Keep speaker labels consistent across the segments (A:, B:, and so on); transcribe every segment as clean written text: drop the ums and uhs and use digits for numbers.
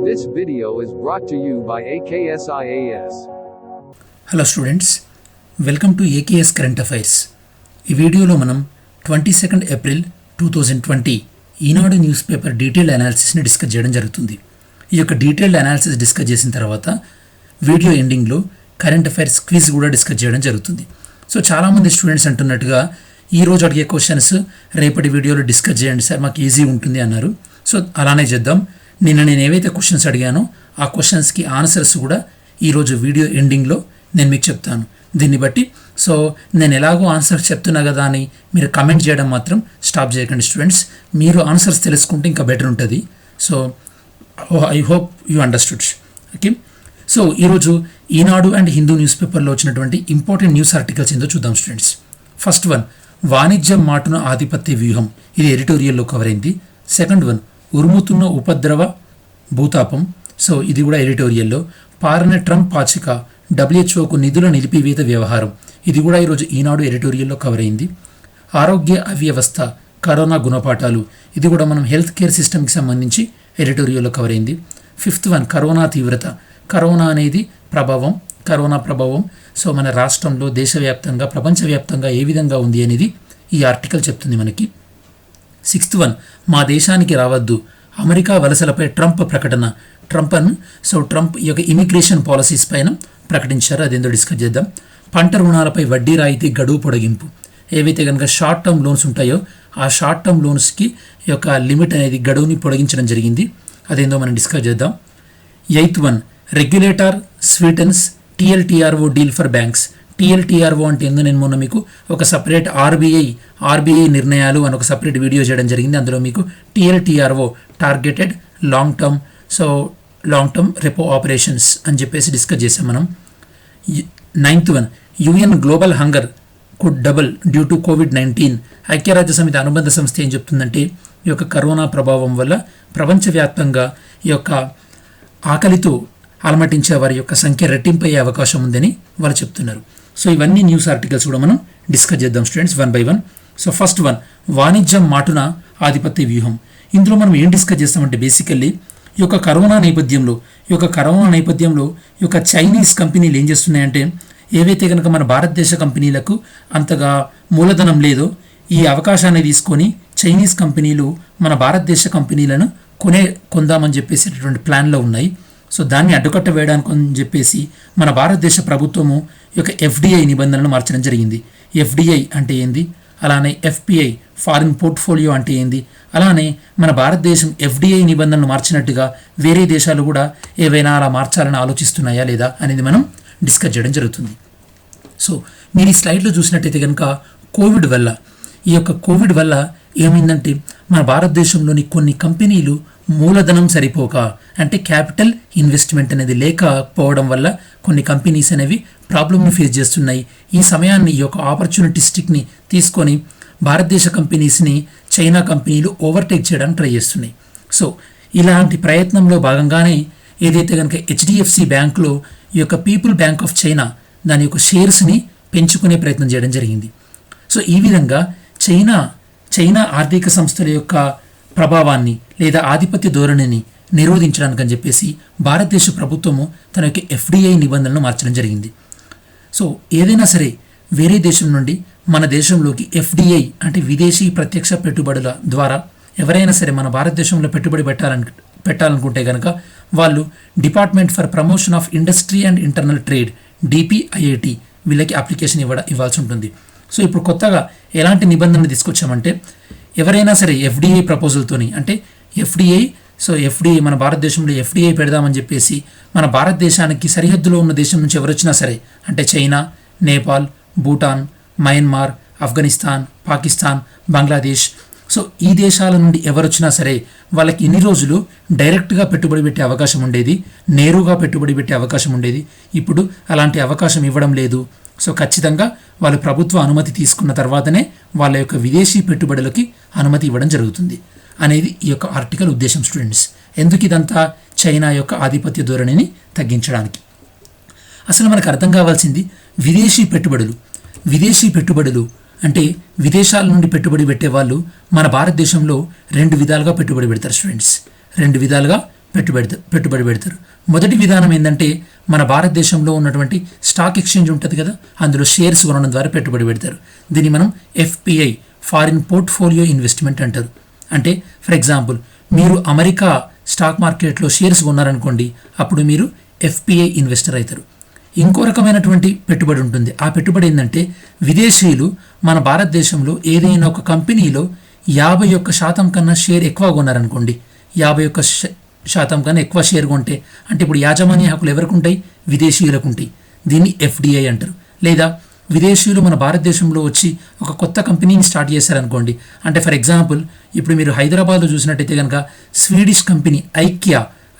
A: This video is brought to you by AKSIAS.
B: Hello students, welcome to AKS current affairs. ఈ వీడియోలో మనం 22 April 2020 ఈనాడు news paper detailed అనాలిసిస్ని discuss చేయడం జరుగుతుంది. ఈ యొక్క డీటెయిల్డ్ అనాలిసిస్ డిస్కస్ చేసిన తర్వాత వీడియో ఎండింగ్లో కరెంట్ అఫైర్స్ క్విజ్ కూడా డిస్కస్ చేయడం జరుగుతుంది. సో చాలామంది స్టూడెంట్స్ అంటున్నట్టుగా ఈరోజు అడిగే క్వశ్చన్స్ రేపటి వీడియోలో డిస్కస్ చేయండి సార్, మాకు ఈజీ ఉంటుంది అన్నారు. సో అలానే చేద్దాం. నిన్న నేను ఏవైతే క్వశ్చన్స్ అడిగానో ఆ క్వశ్చన్స్కి ఆన్సర్స్ కూడా ఈరోజు వీడియో ఎండింగ్లో నేను మీకు చెప్తాను. దీన్ని బట్టి సో నేను ఎలాగో ఆన్సర్స్ చెప్తున్నా కదా అని మీరు కమెంట్ చేయడం మాత్రం స్టాప్ చేయకండి స్టూడెంట్స్. మీరు ఆన్సర్స్ తెలుసుకుంటే ఇంకా బెటర్ ఉంటుంది. So I hope you understood. Okay, so ఈరోజు ఈనాడు అండ్ హిందూ న్యూస్ పేపర్లో వచ్చినటువంటి ఇంపార్టెంట్ న్యూస్ ఆర్టికల్స్ ఏందో చూద్దాం స్టూడెంట్స్. ఫస్ట్ వన్, వాణిజ్యం మాటున ఆధిపత్య వ్యూహం, ఇది ఎడిటోరియల్లో కవర్ అయింది. సెకండ్ వన్, ఉరుముతున్న ఉపద్రవ భూతాపం, సో ఇది కూడా ఎడిటోరియల్లో. పారన ట్రంప్ పాచిక, డబ్ల్యూహెచ్ఓకు నిధుల నిలిపివేత వ్యవహారం, ఇది కూడా ఈరోజు ఈనాడు ఎడిటోరియల్లో కవర్ అయింది. ఆరోగ్య అవ్యవస్థ, కరోనా గుణపాఠాలు, ఇది కూడా మనం హెల్త్ కేర్ సిస్టమ్కి సంబంధించి ఎడిటోరియల్లో కవర్ అయింది. ఫిఫ్త్ వన్, కరోనా తీవ్రత, కరోనా అనేది కరోనా ప్రభావం సో మన రాష్ట్రంలో, దేశవ్యాప్తంగా, ప్రపంచవ్యాప్తంగా ఏ విధంగా ఉంది అనేది ఈ ఆర్టికల్ చెప్తుంది మనకి. సిక్స్త్ వన్, మా దేశానికి రావద్దు, అమెరికా వలసలపై ట్రంప్ ప్రకటన. ట్రంప్ ఈ యొక్క ఇమిగ్రేషన్ పాలసీస్ పైన ప్రకటించారు, అదేందో డిస్కస్ చేద్దాం. పంట రుణాలపై వడ్డీ రాయితీ గడువు పొడిగింపు, ఏవైతే కనుక షార్ట్ టర్మ్ లోన్స్ ఉంటాయో ఆ షార్ట్ టర్మ్ లోన్స్కి యొక్క లిమిట్ అనేది గడువుని పొడిగించడం జరిగింది, అదేందో మనం డిస్కస్ చేద్దాం. Eighth one, regulator sweetens TLTRO deal for banks. TLTRO అంటే ఏందో నేను మొన్న మీకు ఒక సపరేట్ ఆర్బీఐ నిర్ణయాలు అని ఒక సపరేట్ వీడియో చేయడం జరిగింది. అందులో మీకు TLTRO targeted long term repo operations అని చెప్పేసి డిస్కస్ చేసాం మనం. Ninth one, UN global hunger could double due to కోవిడ్-19. ఐక్యరాజ్య సమితి అనుబంధ సంస్థ ఏం చెప్తుందంటే ఈ యొక్క కరోనా ప్రభావం వల్ల ప్రపంచవ్యాప్తంగా ఈ యొక్క ఆకలితో అలమటించే వారి యొక్క సంఖ్య రెట్టింపు అయ్యే అవకాశం ఉందని వాళ్ళు చెప్తున్నారు. సో ఇవన్నీ న్యూస్ ఆర్టికల్స్ కూడా మనం డిస్కస్ చేద్దాం students one by one. So first one, వాణిజ్యం మాటున ఆధిపత్య వ్యూహం. ఇందులో మనం ఏం డిస్కస్ చేస్తామంటే బేసికల్లీ ఈ యొక్క కరోనా నేపథ్యంలో ఈ యొక్క చైనీస్ కంపెనీలు ఏం చేస్తున్నాయంటే ఏవైతే కనుక మన భారతదేశ కంపెనీలకు అంతగా మూలధనం లేదో ఈ అవకాశాన్ని తీసుకొని చైనీస్ కంపెనీలు మన భారతదేశ కంపెనీలను కొందామని చెప్పేసేటటువంటి ప్లాన్లో ఉన్నాయి. సో దాన్ని అడ్డుకట్ట వేయడానికి అని చెప్పేసి మన భారతదేశ ప్రభుత్వము ఈ యొక్క ఎఫ్డిఐ నిబంధనలు మార్చడం జరిగింది. ఎఫ్డిఐ అంటే ఏంది, అలానే ఎఫ్పిఐ ఫారిన్ పోర్ట్ఫోలియో అంటే ఏంది, అలానే మన భారతదేశం ఎఫ్డిఐ నిబంధనలు మార్చినట్టుగా వేరే దేశాలు కూడా ఏవైనా అలా మార్చాలని ఆలోచిస్తున్నాయా లేదా అనేది మనం డిస్కస్ చేయడం జరుగుతుంది. సో మీరు ఈ స్లైడ్లో చూసినట్టయితే కనుక ఈ యొక్క కోవిడ్ వల్ల ఏమైందంటే మన భారతదేశంలోని కొన్ని కంపెనీలు మూలధనం సరిపోక, అంటే క్యాపిటల్ ఇన్వెస్ట్మెంట్ అనేది లేకపోవడం వల్ల కొన్ని కంపెనీస్ అనేవి ప్రాబ్లమ్ని ఫేస్ చేస్తున్నాయి. ఈ సమయాన్ని ఈ యొక్క ఆపర్చునిటిస్టిక్ని తీసుకొని భారతదేశ కంపెనీస్ని చైనా కంపెనీలు ఓవర్టేక్ చేయడానికి ట్రై చేస్తున్నాయి. సో ఇలాంటి ప్రయత్నంలో భాగంగానే ఏదైతే కనుక హెచ్డిఎఫ్సి బ్యాంకులో ఈ యొక్క పీపుల్ బ్యాంక్ ఆఫ్ చైనా దాని యొక్క షేర్స్ని పెంచుకునే ప్రయత్నం చేయడం జరిగింది. సో ఈ విధంగా చైనా ఆర్థిక సంస్థల యొక్క ప్రభావాన్ని లేదా ఆధిపత్య ధోరణిని నిరోధించడానికి అని చెప్పేసి భారతదేశ ప్రభుత్వము తన యొక్క ఎఫ్డిఐ నిబంధనలను మార్చడం జరిగింది. సో ఏదైనా సరే వేరే దేశం నుండి మన దేశంలోకి ఎఫ్డిఐ అంటే విదేశీ ప్రత్యక్ష పెట్టుబడుల ద్వారా ఎవరైనా సరే మన భారతదేశంలో పెట్టుబడి పెట్టాలనుకుంటే కనుక వాళ్ళు department for promotion of industry and internal trade DPIIT వీళ్ళకి అప్లికేషన్ ఇవ్వాల్సి ఉంటుంది. సో ఇప్పుడు కొత్తగా ఎలాంటి నిబంధనలు తీసుకొచ్చామంటే ఎవరైనా సరే ఎఫ్డిఐ ప్రపోజల్తోని, అంటే ఎఫ్డిఐ మన భారతదేశంలో ఎఫ్డిఐ పెడదామని చెప్పేసి మన భారతదేశానికి సరిహద్దులో ఉన్న దేశం నుంచి ఎవరొచ్చినా సరే, అంటే China, Nepal, Bhutan, Myanmar, Afghanistan, Pakistan, Bangladesh, so ఈ దేశాల నుండి ఎవరొచ్చినా సరే వాళ్ళకి ఇన్ని రోజులు డైరెక్ట్గా పెట్టుబడి పెట్టే అవకాశం ఉండేది, నేరుగా పెట్టుబడి పెట్టే అవకాశం ఉండేది. ఇప్పుడు అలాంటి అవకాశం ఇవ్వడం లేదు. సో ఖచ్చితంగా వాళ్ళు ప్రభుత్వ అనుమతి తీసుకున్న తర్వాతనే వాళ్ళ యొక్క విదేశీ పెట్టుబడులకి అనుమతి ఇవ్వడం జరుగుతుంది అనేది ఈ యొక్క ఆర్టికల్ ఉద్దేశం స్టూడెంట్స్. ఎందుకు ఇదంతా? చైనా యొక్క ఆధిపత్య ధోరణిని తగ్గించడానికి. అసలు మనకు అర్థం కావాల్సింది విదేశీ పెట్టుబడులు అంటే విదేశాల నుండి పెట్టుబడి పెట్టే వాళ్ళు మన భారతదేశంలో రెండు విధాలుగా పెట్టుబడి పెడతారు స్టూడెంట్స్. పెట్టుబడి పెడతారు. మొదటి విధానం ఏంటంటే మన భారతదేశంలో ఉన్నటువంటి స్టాక్ ఎక్స్చేంజ్ ఉంటుంది కదా, అందులో షేర్స్ కొనడం ద్వారా పెట్టుబడి పెడతారు. దీన్ని మనం ఎఫ్పిఐ, ఫారిన్ పోర్ట్ఫోలియో ఇన్వెస్ట్మెంట్ అంటారు. అంటే ఫర్ ఎగ్జాంపుల్ మీరు అమెరికా స్టాక్ మార్కెట్లో షేర్స్ కొన్నారనుకోండి, అప్పుడు మీరు ఎఫ్పిఐ ఇన్వెస్టర్ అవుతారు. ఇంకో రకమైనటువంటి పెట్టుబడి ఉంటుంది. ఆ పెట్టుబడి ఏంటంటే విదేశీయులు మన భారతదేశంలో ఏదైనా ఒక కంపెనీలో 51% కన్నా షేర్ ఎక్కువ కొన్నారనుకోండి, 51% కన్నా ఎక్కువ షేర్ కొంటే, అంటే ఇప్పుడు యాజమాన్య హక్కులు ఎవరికి ఉంటాయి? విదేశీయులకు ఉంటాయి. దీన్ని ఎఫ్డిఐ అంటారు. లేదా విదేశీయులు మన భారతదేశంలో వచ్చి ఒక కొత్త కంపెనీని స్టార్ట్ చేశారనుకోండి, అంటే ఫర్ ఎగ్జాంపుల్ ఇప్పుడు మీరు హైదరాబాద్లో చూసినట్టయితే కనుక స్వీడిష్ కంపెనీ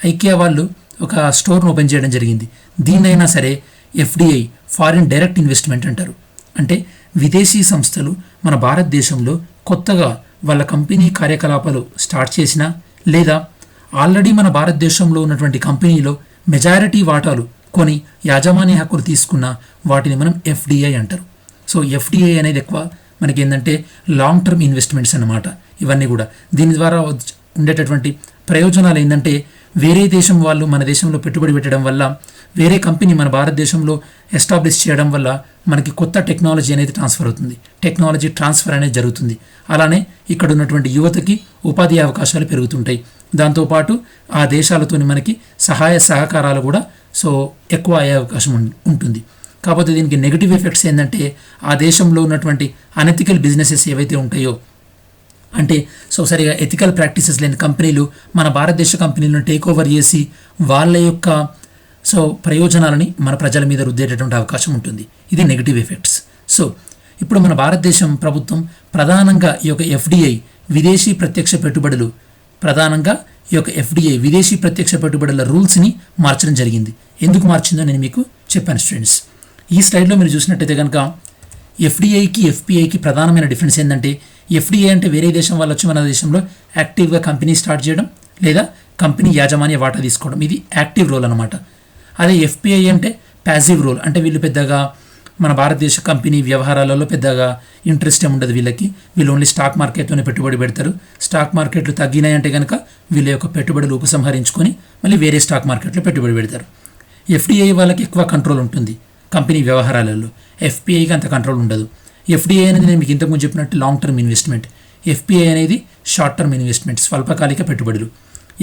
B: ఐకియా వాళ్ళు ఒక స్టోర్ను ఓపెన్ చేయడం జరిగింది. దీన్నైనా సరే ఎఫ్డిఐ, ఫారిన్ డైరెక్ట్ ఇన్వెస్ట్మెంట్ అంటారు. అంటే విదేశీ సంస్థలు మన భారతదేశంలో కొత్తగా వాళ్ళ కంపెనీ కార్యకలాపాలు స్టార్ట్ చేసినా, లేదా ఆల్రెడీ మన భారతదేశంలో ఉన్నటువంటి కంపెనీలో మెజారిటీ వాటాలు కొని యాజమాన్య హక్కులు తీసుకున్న వాటిని మనం ఎఫ్డిఐ అంటారు. సో ఎఫ్డిఐ అనేది ఎక్కువ మనకి ఏంటంటే లాంగ్ టర్మ్ ఇన్వెస్ట్మెంట్స్ అన్నమాట. ఇవన్నీ కూడా దీని ద్వారా ఉండేటటువంటి ప్రయోజనాలు ఏంటంటే, వేరే దేశం వాళ్ళు మన దేశంలో పెట్టుబడి పెట్టడం వల్ల, వేరే కంపెనీ మన భారతదేశంలో ఎస్టాబ్లిష్ చేయడం వల్ల మనకి కొత్త టెక్నాలజీ అనేది ట్రాన్స్ఫర్ అవుతుంది. టెక్నాలజీ ట్రాన్స్ఫర్ అనేది జరుగుతుంది. అలానే ఇక్కడ ఉన్నటువంటి యువతకి ఉపాధి అవకాశాలు పెరుగుతుంటాయి. దాంతోపాటు ఆ దేశాలతోని మనకి సహాయ సహకారాలు కూడా ఎక్కువ అయ్యే అవకాశం ఉంటుంది. కాకపోతే దీనికి నెగిటివ్ ఎఫెక్ట్స్ ఏంటంటే, ఆ దేశంలో ఉన్నటువంటి అనెథికల్ బిజినెసెస్ ఏవైతే ఉంటాయో, అంటే సరిగా ఎథికల్ ప్రాక్టీసెస్ లేని కంపెనీలు మన భారతదేశ కంపెనీలను టేక్ ఓవర్ చేసి వాళ్ళ యొక్క ప్రయోజనాలని మన ప్రజల మీద రుద్దేటటువంటి అవకాశం ఉంటుంది. ఇది నెగిటివ్ ఎఫెక్ట్స్. ఇప్పుడు మన భారతదేశం ప్రభుత్వం ప్రధానంగా ఈ యొక్క ఎఫ్డిఐ, విదేశీ ప్రత్యక్ష పెట్టుబడులు, ప్రధానంగా ఈ యొక్క ఎఫ్డిఐ విదేశీ ప్రత్యక్ష పెట్టుబడుల రూల్స్ని మార్చడం జరిగింది. ఎందుకు మార్చిందో నేను మీకు చెప్పాను స్టూడెంట్స్. ఈ స్లైడ్లో మీరు చూసినట్టయితే కనుక ఎఫ్డిఐకి ఎఫ్పిఐకి ప్రధానమైన డిఫరెన్స్ ఏంటంటే, ఎఫ్డిఐ అంటే వేరే దేశం వాళ్ళు వచ్చి మన దేశంలో యాక్టివ్గా కంపెనీ స్టార్ట్ చేయడం, లేదా కంపెనీ యాజమాన్య వాటా తీసుకోవడం, ఇది యాక్టివ్ రోల్ అనమాట. అదే ఎఫ్పిఐ అంటే ప్యాసివ్ రోల్, అంటే వీళ్ళు పెద్దగా మన భారతదేశ కంపెనీ వ్యవహారాలలో పెద్దగా ఇంట్రెస్ట్ ఉండదు వీళ్ళు ఓన్లీ స్టాక్ మార్కెట్లోనే పెట్టుబడి పెడతారు. స్టాక్ మార్కెట్లు తగ్గినాయంటే కనుక వీళ్ళ యొక్క పెట్టుబడులు ఉపసంహరించుకొని మళ్ళీ వేరే స్టాక్ మార్కెట్లో పెట్టుబడి పెడతారు. ఎఫ్డిఐ వాళ్ళకి ఎక్కువ కంట్రోల్ ఉంటుంది కంపెనీ వ్యవహారాలలో, ఎఫ్పిఐకి అంత కంట్రోల్ ఉండదు. ఎఫ్డిఐ అనేది నేను మీకు ఇంతకుముందు చెప్పినట్టు లాంగ్ టర్మ్ ఇన్వెస్ట్మెంట్, ఎఫ్పిఐ అనేది షార్ట్ టర్మ్ ఇన్వెస్ట్మెంట్, స్వల్పకాలిక పెట్టుబడులు.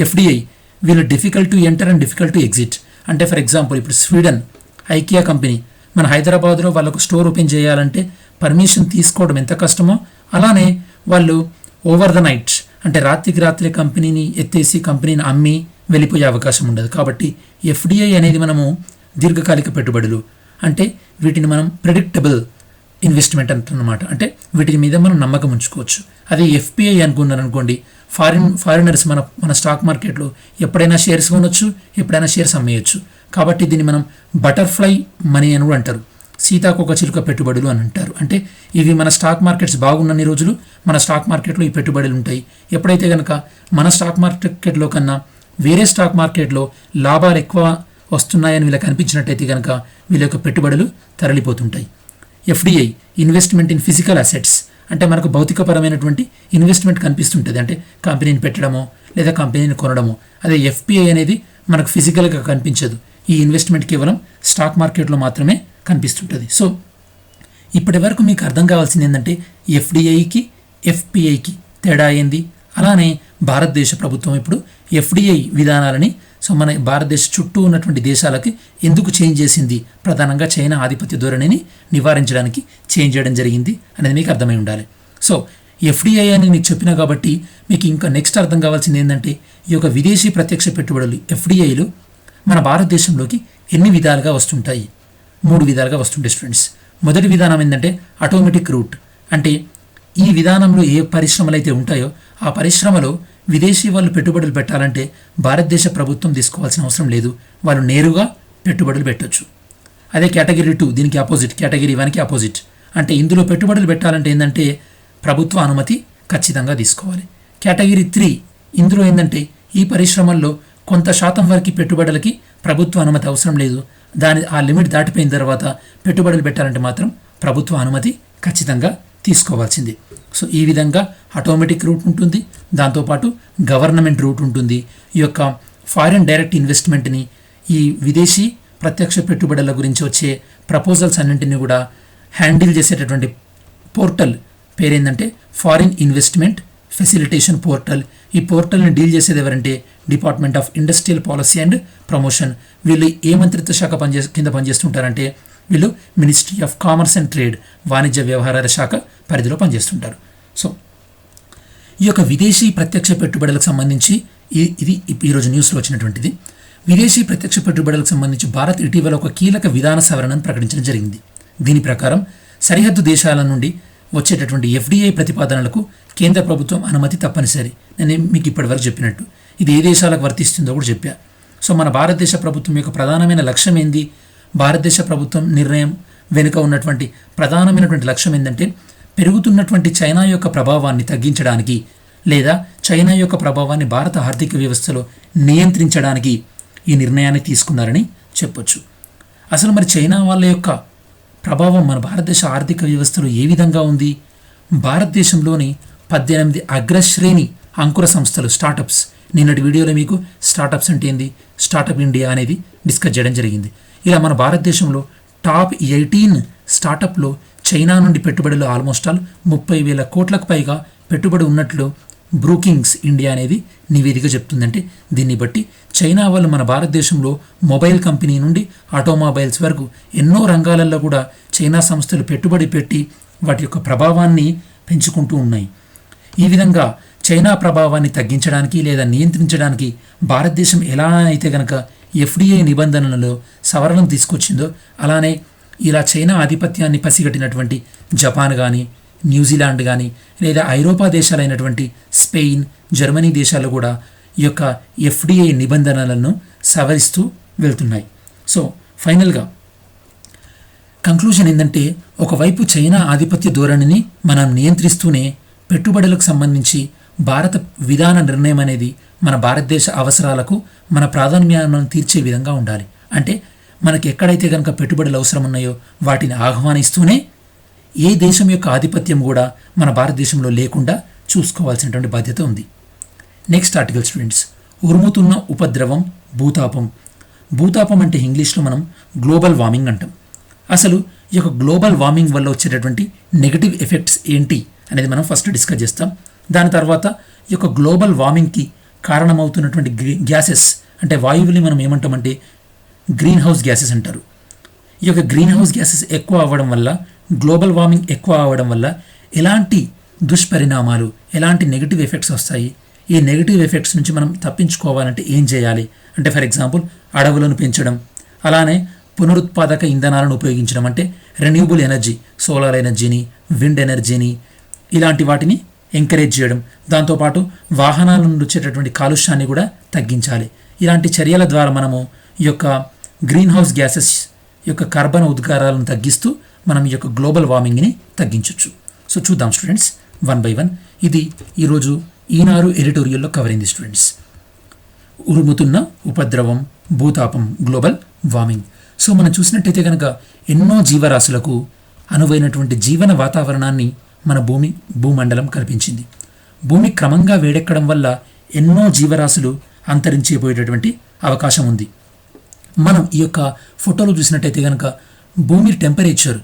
B: ఎఫ్డిఐ వీళ్ళు difficult to enter and difficult to exit. అంటే ఫర్ ఎగ్జాంపుల్ ఇప్పుడు స్వీడన్ ఐకియా కంపెనీ మన హైదరాబాద్లో వాళ్ళకు స్టోర్ ఓపెన్ చేయాలంటే పర్మిషన్ తీసుకోవడం ఎంత కష్టమో, అలానే వాళ్ళు ఓవర్ ద నైట్ అంటే రాత్రికి రాత్రి కంపెనీని ఎత్తేసి కంపెనీని అమ్మి వెళ్ళిపోయే అవకాశం ఉండదు. కాబట్టి ఎఫ్డిఐ అనేది మనము దీర్ఘకాలిక పెట్టుబడులు, అంటే వీటిని మనం ప్రెడిక్టబుల్ ఇన్వెస్ట్మెంట్ అంటున్నమాట. అంటే వీటి మీద మనం నమ్మకం ఉంచుకోవచ్చు. అదే ఎఫ్పిఐ అనుకున్నారనుకోండి, ఫారినర్స్ మన స్టాక్ మార్కెట్లో ఎప్పుడైనా షేర్స్ కొనొచ్చు, ఎప్పుడైనా షేర్స్ అమ్మేయచ్చు. కాబట్టి దీన్ని మనం బటర్ఫ్లై మనీ అని కూడా అంటారు, సీతాకోక చిలుక పెట్టుబడులు అని అంటారు. అంటే ఇవి మన స్టాక్ మార్కెట్స్ బాగున్నన్ని రోజులు మన స్టాక్ మార్కెట్లో ఈ పెట్టుబడులు ఉంటాయి. ఎప్పుడైతే కనుక మన స్టాక్ మార్కెట్లో కన్నా వేరే స్టాక్ మార్కెట్లో లాభాలు ఎక్కువ వస్తున్నాయని వీళ్ళకి అనిపించినట్టయితే కనుక వీళ్ళ యొక్క పెట్టుబడులు తరలిపోతుంటాయి. FDI investment in physical assets, అంటే మనకు భౌతికపరమైనటువంటి ఇన్వెస్ట్మెంట్ కనిపిస్తుంటుంది, అంటే కంపెనీని పెట్టడమో లేదా కంపెనీని కొనడమో. అదే ఎఫ్పిఐ అనేది మనకు ఫిజికల్గా కనిపించదు, ఈ ఇన్వెస్ట్మెంట్ కేవలం స్టాక్ మార్కెట్లో మాత్రమే కనిపిస్తుంటుంది. ఇప్పటి వరకు మీకు అర్థం కావాల్సింది ఏంటంటే ఎఫ్డిఐకి ఎఫ్పిఐకి తేడా ఏంది, అలానే భారతదేశ ప్రభుత్వం ఇప్పుడు ఎఫ్డిఐ విధానాలని మన భారతదేశ చుట్టూ ఉన్నటువంటి దేశాలకి ఎందుకు చేంజ్ చేసింది, ప్రధానంగా చైనా ఆధిపత్య ధోరణిని నివారించడానికి చేంజ్ చేయడం జరిగింది అనేది మీకు అర్థమై ఉండాలి. ఎఫ్డిఐ అని మీకు చెప్పినా కాబట్టి మీకు ఇంకా నెక్స్ట్ అర్థం కావాల్సింది ఏంటంటే, ఈ యొక్క విదేశీ ప్రత్యక్ష పెట్టుబడులు ఎఫ్డిఐలు మన భారతదేశంలోకి ఎన్ని విధాలుగా వస్తుంటాయి? 3 విధాలుగా వస్తుంటాయి స్టూడెంట్స్. మొదటి విధానం ఏంటంటే ఆటోమేటిక్ రూట్, అంటే ఈ విధానంలో ఏ పరిశ్రమలు అయితే ఉంటాయో ఆ పరిశ్రమలో విదేశీ వాళ్ళు పెట్టుబడులు పెట్టాలంటే భారతదేశ ప్రభుత్వం తీసుకోవాల్సిన అవసరం లేదు, వాళ్ళు నేరుగా పెట్టుబడులు పెట్టొచ్చు. అదే కేటగిరీ 2 దీనికి ఆపోజిట్, కేటగిరీ 1కి ఆపోజిట్. అంటే ఇందులో పెట్టుబడులు పెట్టాలంటే ఏంటంటే ప్రభుత్వ అనుమతి ఖచ్చితంగా తీసుకోవాలి. కేటగిరీ 3 ఇందులో ఏంటంటే ఈ పరిశ్రమల్లో కొంత శాతం వరకు పెట్టుబడులకి ప్రభుత్వ అనుమతి అవసరం లేదు, ఆ లిమిట్ దాటిపోయిన తర్వాత పెట్టుబడులు పెట్టాలంటే మాత్రం ప్రభుత్వ అనుమతి ఖచ్చితంగా తీసుకోవాల్సింది. ఈ విధంగా ఆటోమేటిక్ రూట్ ఉంటుంది, దాంతోపాటు గవర్నమెంట్ రూట్ ఉంటుంది. ఈ యొక్క ఫారిన్ డైరెక్ట్ ఇన్వెస్ట్మెంట్ని, ఈ విదేశీ ప్రత్యక్ష పెట్టుబడుల గురించి వచ్చే ప్రపోజల్స్ అన్నింటినీ కూడా హ్యాండిల్ చేసేటటువంటి పోర్టల్ పేరేందంటే ఫారిన్ ఇన్వెస్ట్మెంట్ ఫెసిలిటేషన్ పోర్టల్. ఈ పోర్టల్ని డీల్ చేసేది ఎవరంటే department of industrial policy and promotion. వీళ్ళు ఏ మంత్రిత్వ శాఖ కింద పనిచేస్తుంటారంటే వీళ్ళు ministry of commerce and trade, వాణిజ్య వ్యవహారాల శాఖ పరిధిలో పనిచేస్తుంటారు. సో ఈ యొక్క విదేశీ ప్రత్యక్ష పెట్టుబడులకు సంబంధించి ఇది ఈరోజు న్యూస్లో వచ్చినటువంటిది. విదేశీ ప్రత్యక్ష పెట్టుబడులకు సంబంధించి భారత్ ఇటీవల ఒక కీలక విధాన సవరణను ప్రకటించడం జరిగింది. దీని ప్రకారం సరిహద్దు దేశాల నుండి వచ్చేటటువంటి FDI ప్రతిపాదనలకు కేంద్ర ప్రభుత్వం అనుమతి తప్పనిసరి. నేను మీకు ఇప్పటివరకు చెప్పినట్టు ఇది ఏ దేశాలకు వర్తిస్తుందో కూడా చెప్పా. సో మన భారతదేశ ప్రభుత్వం యొక్క ప్రధానమైన లక్ష్యం ఏంది? భారతదేశ ప్రభుత్వం నిర్ణయం వెనుక ఉన్నటువంటి ప్రధానమైనటువంటి లక్ష్యం ఏంటంటే పెరుగుతున్నటువంటి చైనా యొక్క ప్రభావాన్ని తగ్గించడానికి లేదా చైనా యొక్క ప్రభావాన్ని భారత ఆర్థిక వ్యవస్థలో నియంత్రించడానికి ఈ నిర్ణయాన్ని తీసుకున్నారని చెప్పొచ్చు. అసలు మరి చైనా వాళ్ళ యొక్క ప్రభావం మన భారతదేశ ఆర్థిక వ్యవస్థలో ఏ విధంగా ఉంది? భారతదేశంలోని 18 అగ్రశ్రేణి అంకుర సంస్థలు, స్టార్టప్స్, నిన్నటి వీడియోలో మీకు స్టార్టప్స్ అంటే ఏంది, స్టార్టప్ ఇండియా అనేది డిస్కస్ చేయడం జరిగింది. ఇలా మన భారతదేశంలో టాప్ 18 స్టార్టప్లో చైనా నుండి పెట్టుబడులు ఆల్మోస్ట్ ఆల్ 30,000 కోట్లకు పైగా పెట్టుబడి ఉన్నట్లు బ్రూకింగ్స్ ఇండియా అనేది నివేదిక చెప్తుందంటే దీన్ని బట్టి చైనా వాళ్ళు మన భారతదేశంలో మొబైల్ కంపెనీ నుండి ఆటోమొబైల్స్ వరకు ఎన్నో రంగాలలో కూడా చైనా సంస్థలు పెట్టుబడి పెట్టి వాటి యొక్క ప్రభావాన్ని పెంచుకుంటూ ఉన్నాయి. ఈ విధంగా చైనా ప్రభావాన్ని తగ్గించడానికి లేదా నియంత్రించడానికి భారతదేశం ఎలా అయితే కనుక FDI నిబంధనలలో సవరణం తీసుకొచ్చిందో అలానే ఇలా చైనా ఆధిపత్యాన్ని పసిగట్టినటువంటి జపాన్ కానీ, న్యూజిలాండ్ కానీ లేదా ఐరోపా దేశాలైనటువంటి స్పెయిన్, జర్మనీ దేశాలు కూడా ఈ యొక్క FDI నిబంధనలను సవరిస్తూ వెళ్తున్నాయి. సో ఫైనల్గా కంక్లూజన్ ఏంటంటే ఒకవైపు చైనా ఆధిపత్య ధోరణిని మనం నియంత్రిస్తూనే పెట్టుబడులకు సంబంధించి భారత విధాన నిర్ణయం అనేది మన భారతదేశ అవసరాలకు మన ప్రాధాన్యాలను తీర్చే విధంగా ఉండాలి. అంటే మనకి ఎక్కడైతే కనుక పెట్టుబడులు అవసరం ఉన్నాయో వాటిని ఆహ్వానిస్తూనే ఏ దేశం యొక్క ఆధిపత్యం కూడా మన భారతదేశంలో లేకుండా చూసుకోవాల్సినటువంటి బాధ్యత ఉంది. నెక్స్ట్ ఆర్టికల్ స్టూడెంట్స్, ఉరుముతున్న ఉపద్రవం భూతాపం. భూతాపం అంటే ఇంగ్లీష్లో మనం గ్లోబల్ వార్మింగ్ అంటాం. అసలు ఈ యొక్క గ్లోబల్ వార్మింగ్ వల్ల వచ్చేటటువంటి నెగటివ్ ఎఫెక్ట్స్ ఏంటి అనేది మనం ఫస్ట్ డిస్కస్ చేస్తాం. దాని తర్వాత ఈ యొక్క గ్లోబల్ వార్మింగ్కి కారణమవుతున్నటువంటి గ్యాసెస్ అంటే వాయువుని మనం ఏమంటామంటే గ్రీన్ హౌస్ గ్యాసెస్ అంటారు. ఈ యొక్క గ్రీన్ హౌస్ గ్యాసెస్ ఎక్కువ అవ్వడం వల్ల, గ్లోబల్ వార్మింగ్ ఎక్కువ అవ్వడం వల్ల ఎలాంటి దుష్పరిణామాలు, ఎలాంటి నెగిటివ్ ఎఫెక్ట్స్ వస్తాయి, ఈ నెగిటివ్ ఎఫెక్ట్స్ నుంచి మనం తప్పించుకోవాలంటే ఏం చేయాలి అంటే ఫర్ ఎగ్జాంపుల్ అడవులను పెంచడం, అలానే పునరుత్పాదక ఇంధనాలను ఉపయోగించడం అంటే రెన్యూబుల్ ఎనర్జీ, సోలార్ ఎనర్జీని, విండ్ ఎనర్జీని ఇలాంటి వాటిని ఎంకరేజ్ చేయడం, దాంతోపాటు వాహనాల నుండి వచ్చేటటువంటి కాలుష్యాన్ని కూడా తగ్గించాలి. ఇలాంటి చర్యల ద్వారా మనము ఈ యొక్క గ్రీన్ హౌస్ గ్యాసెస్ యొక్క కార్బన్ ఉద్గారాలను తగ్గిస్తూ మనం ఈ యొక్క గ్లోబల్ వార్మింగ్ని తగ్గించవచ్చు. సో చూద్దాం స్టూడెంట్స్ వన్ బై వన్. ఇది ఈరోజు ఈనాడు ఎడిటోరియల్లో కవర్ అయింది స్టూడెంట్స్. ఉరుముతున్న ఉపద్రవం భూతాపం గ్లోబల్ వార్మింగ్. సో మనం చూసినట్టయితే కనుక ఎన్నో జీవరాశులకు అనువైనటువంటి జీవన వాతావరణాన్ని మన భూమండలం కల్పించింది. భూమి క్రమంగా వేడెక్కడం వల్ల ఎన్నో జీవరాశులు అంతరించిపోయేటటువంటి అవకాశం ఉంది. మనం ఈ యొక్క ఫోటోలో చూసినట్టయితే కనుక భూమి టెంపరేచర్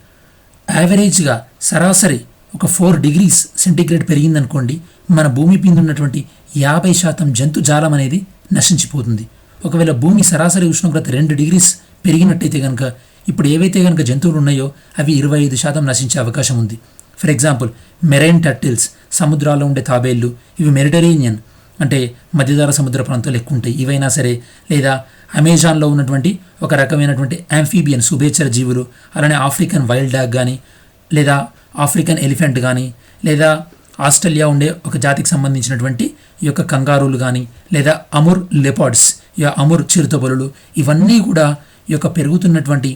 B: యావరేజ్గా సరాసరి ఒక 4 degrees సెంటీగ్రేడ్ పెరిగిందనుకోండి, మన భూమి మీద ఉన్నటువంటి 50% జంతుజాలం అనేది నశించిపోతుంది. ఒకవేళ భూమి సరాసరి ఉష్ణోగ్రత 2 degrees పెరిగినట్టయితే కనుక ఇప్పుడు ఏవైతే కనుక జంతువులు ఉన్నాయో అవి 25% నశించే అవకాశం ఉంది. ఫర్ ఎగ్జాంపుల్ మెరైన్ టర్టిల్స్, సముద్రాల్లో ఉండే తాబేళ్ళు, ఇవి మెడిటరేనియన్ అంటే మధ్యధరా సముద్ర ప్రాంతాలు ఎక్కువ ఉంటాయి ఇవైనా సరే, లేదా అమెజాన్లో ఉన్నటువంటి ఒక రకమైనటువంటి యాంఫీబియన్ సుభేచర జీవులు, అలానే ఆఫ్రికన్ వైల్డ్ డాగ్ కానీ, లేదా ఆఫ్రికన్ ఎలిఫెంట్ కానీ, లేదా ఆస్ట్రేలియా ఉండే ఒక జాతికి సంబంధించినటువంటి ఈ యొక్క కంగారూలు కానీ, లేదా అముర్ లెపార్డ్స్, ఈ అముర్ చిరుతపులులు, ఇవన్నీ కూడా ఈ యొక్క పెరుగుతున్నటువంటి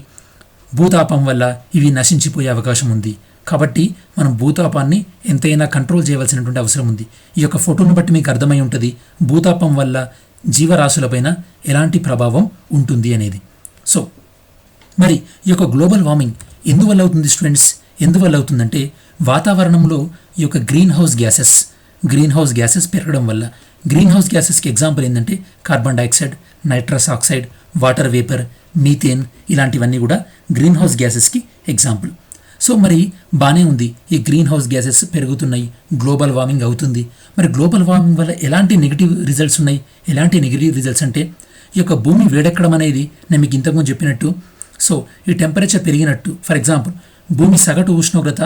B: భూతాపం వల్ల ఇవి నశించిపోయే అవకాశం ఉంది. కాబట్టి మనం భూతాపాన్ని ఎంతైనా కంట్రోల్ చేయవలసినటువంటి అవసరం ఉంది. ఈ యొక్క ఫోటోను బట్టి మీకు అర్థమై ఉంటుంది భూతాపం వల్ల జీవరాశులపైన ఎలాంటి ప్రభావం ఉంటుంది అనేది. సో మరి ఈ యొక్క గ్లోబల్ వార్మింగ్ ఎందువల్ల అవుతుంది స్టూడెంట్స్? ఎందువల్ల అవుతుందంటే వాతావరణంలో ఈ యొక్క గ్రీన్ హౌస్ గ్యాసెస్ పెరగడం వల్ల. గ్రీన్ హౌస్ గ్యాసెస్కి ఎగ్జాంపుల్ ఏంటంటే carbon dioxide, nitrous oxide, water vapour, methane ఇలాంటివన్నీ కూడా గ్రీన్ హౌస్ గ్యాసెస్కి ఎగ్జాంపుల్. సో మరి బాగానే ఉంది, ఈ గ్రీన్ హౌస్ గ్యాసెస్ పెరుగుతున్నాయి, గ్లోబల్ వార్మింగ్ అవుతుంది. మరి గ్లోబల్ వార్మింగ్ వల్ల ఎలాంటి నెగిటివ్ రిజల్ట్స్ ఉన్నాయి? ఎలాంటి నెగిటివ్ రిజల్ట్స్ అంటే ఈ యొక్క భూమి వేడెక్కడం అనేది నేను మీకు ఇంతకుముందు చెప్పినట్టు, సో ఈ టెంపరేచర్ పెరిగినట్టు, ఫర్ ఎగ్జాంపుల్ భూమి సగటు ఉష్ణోగ్రత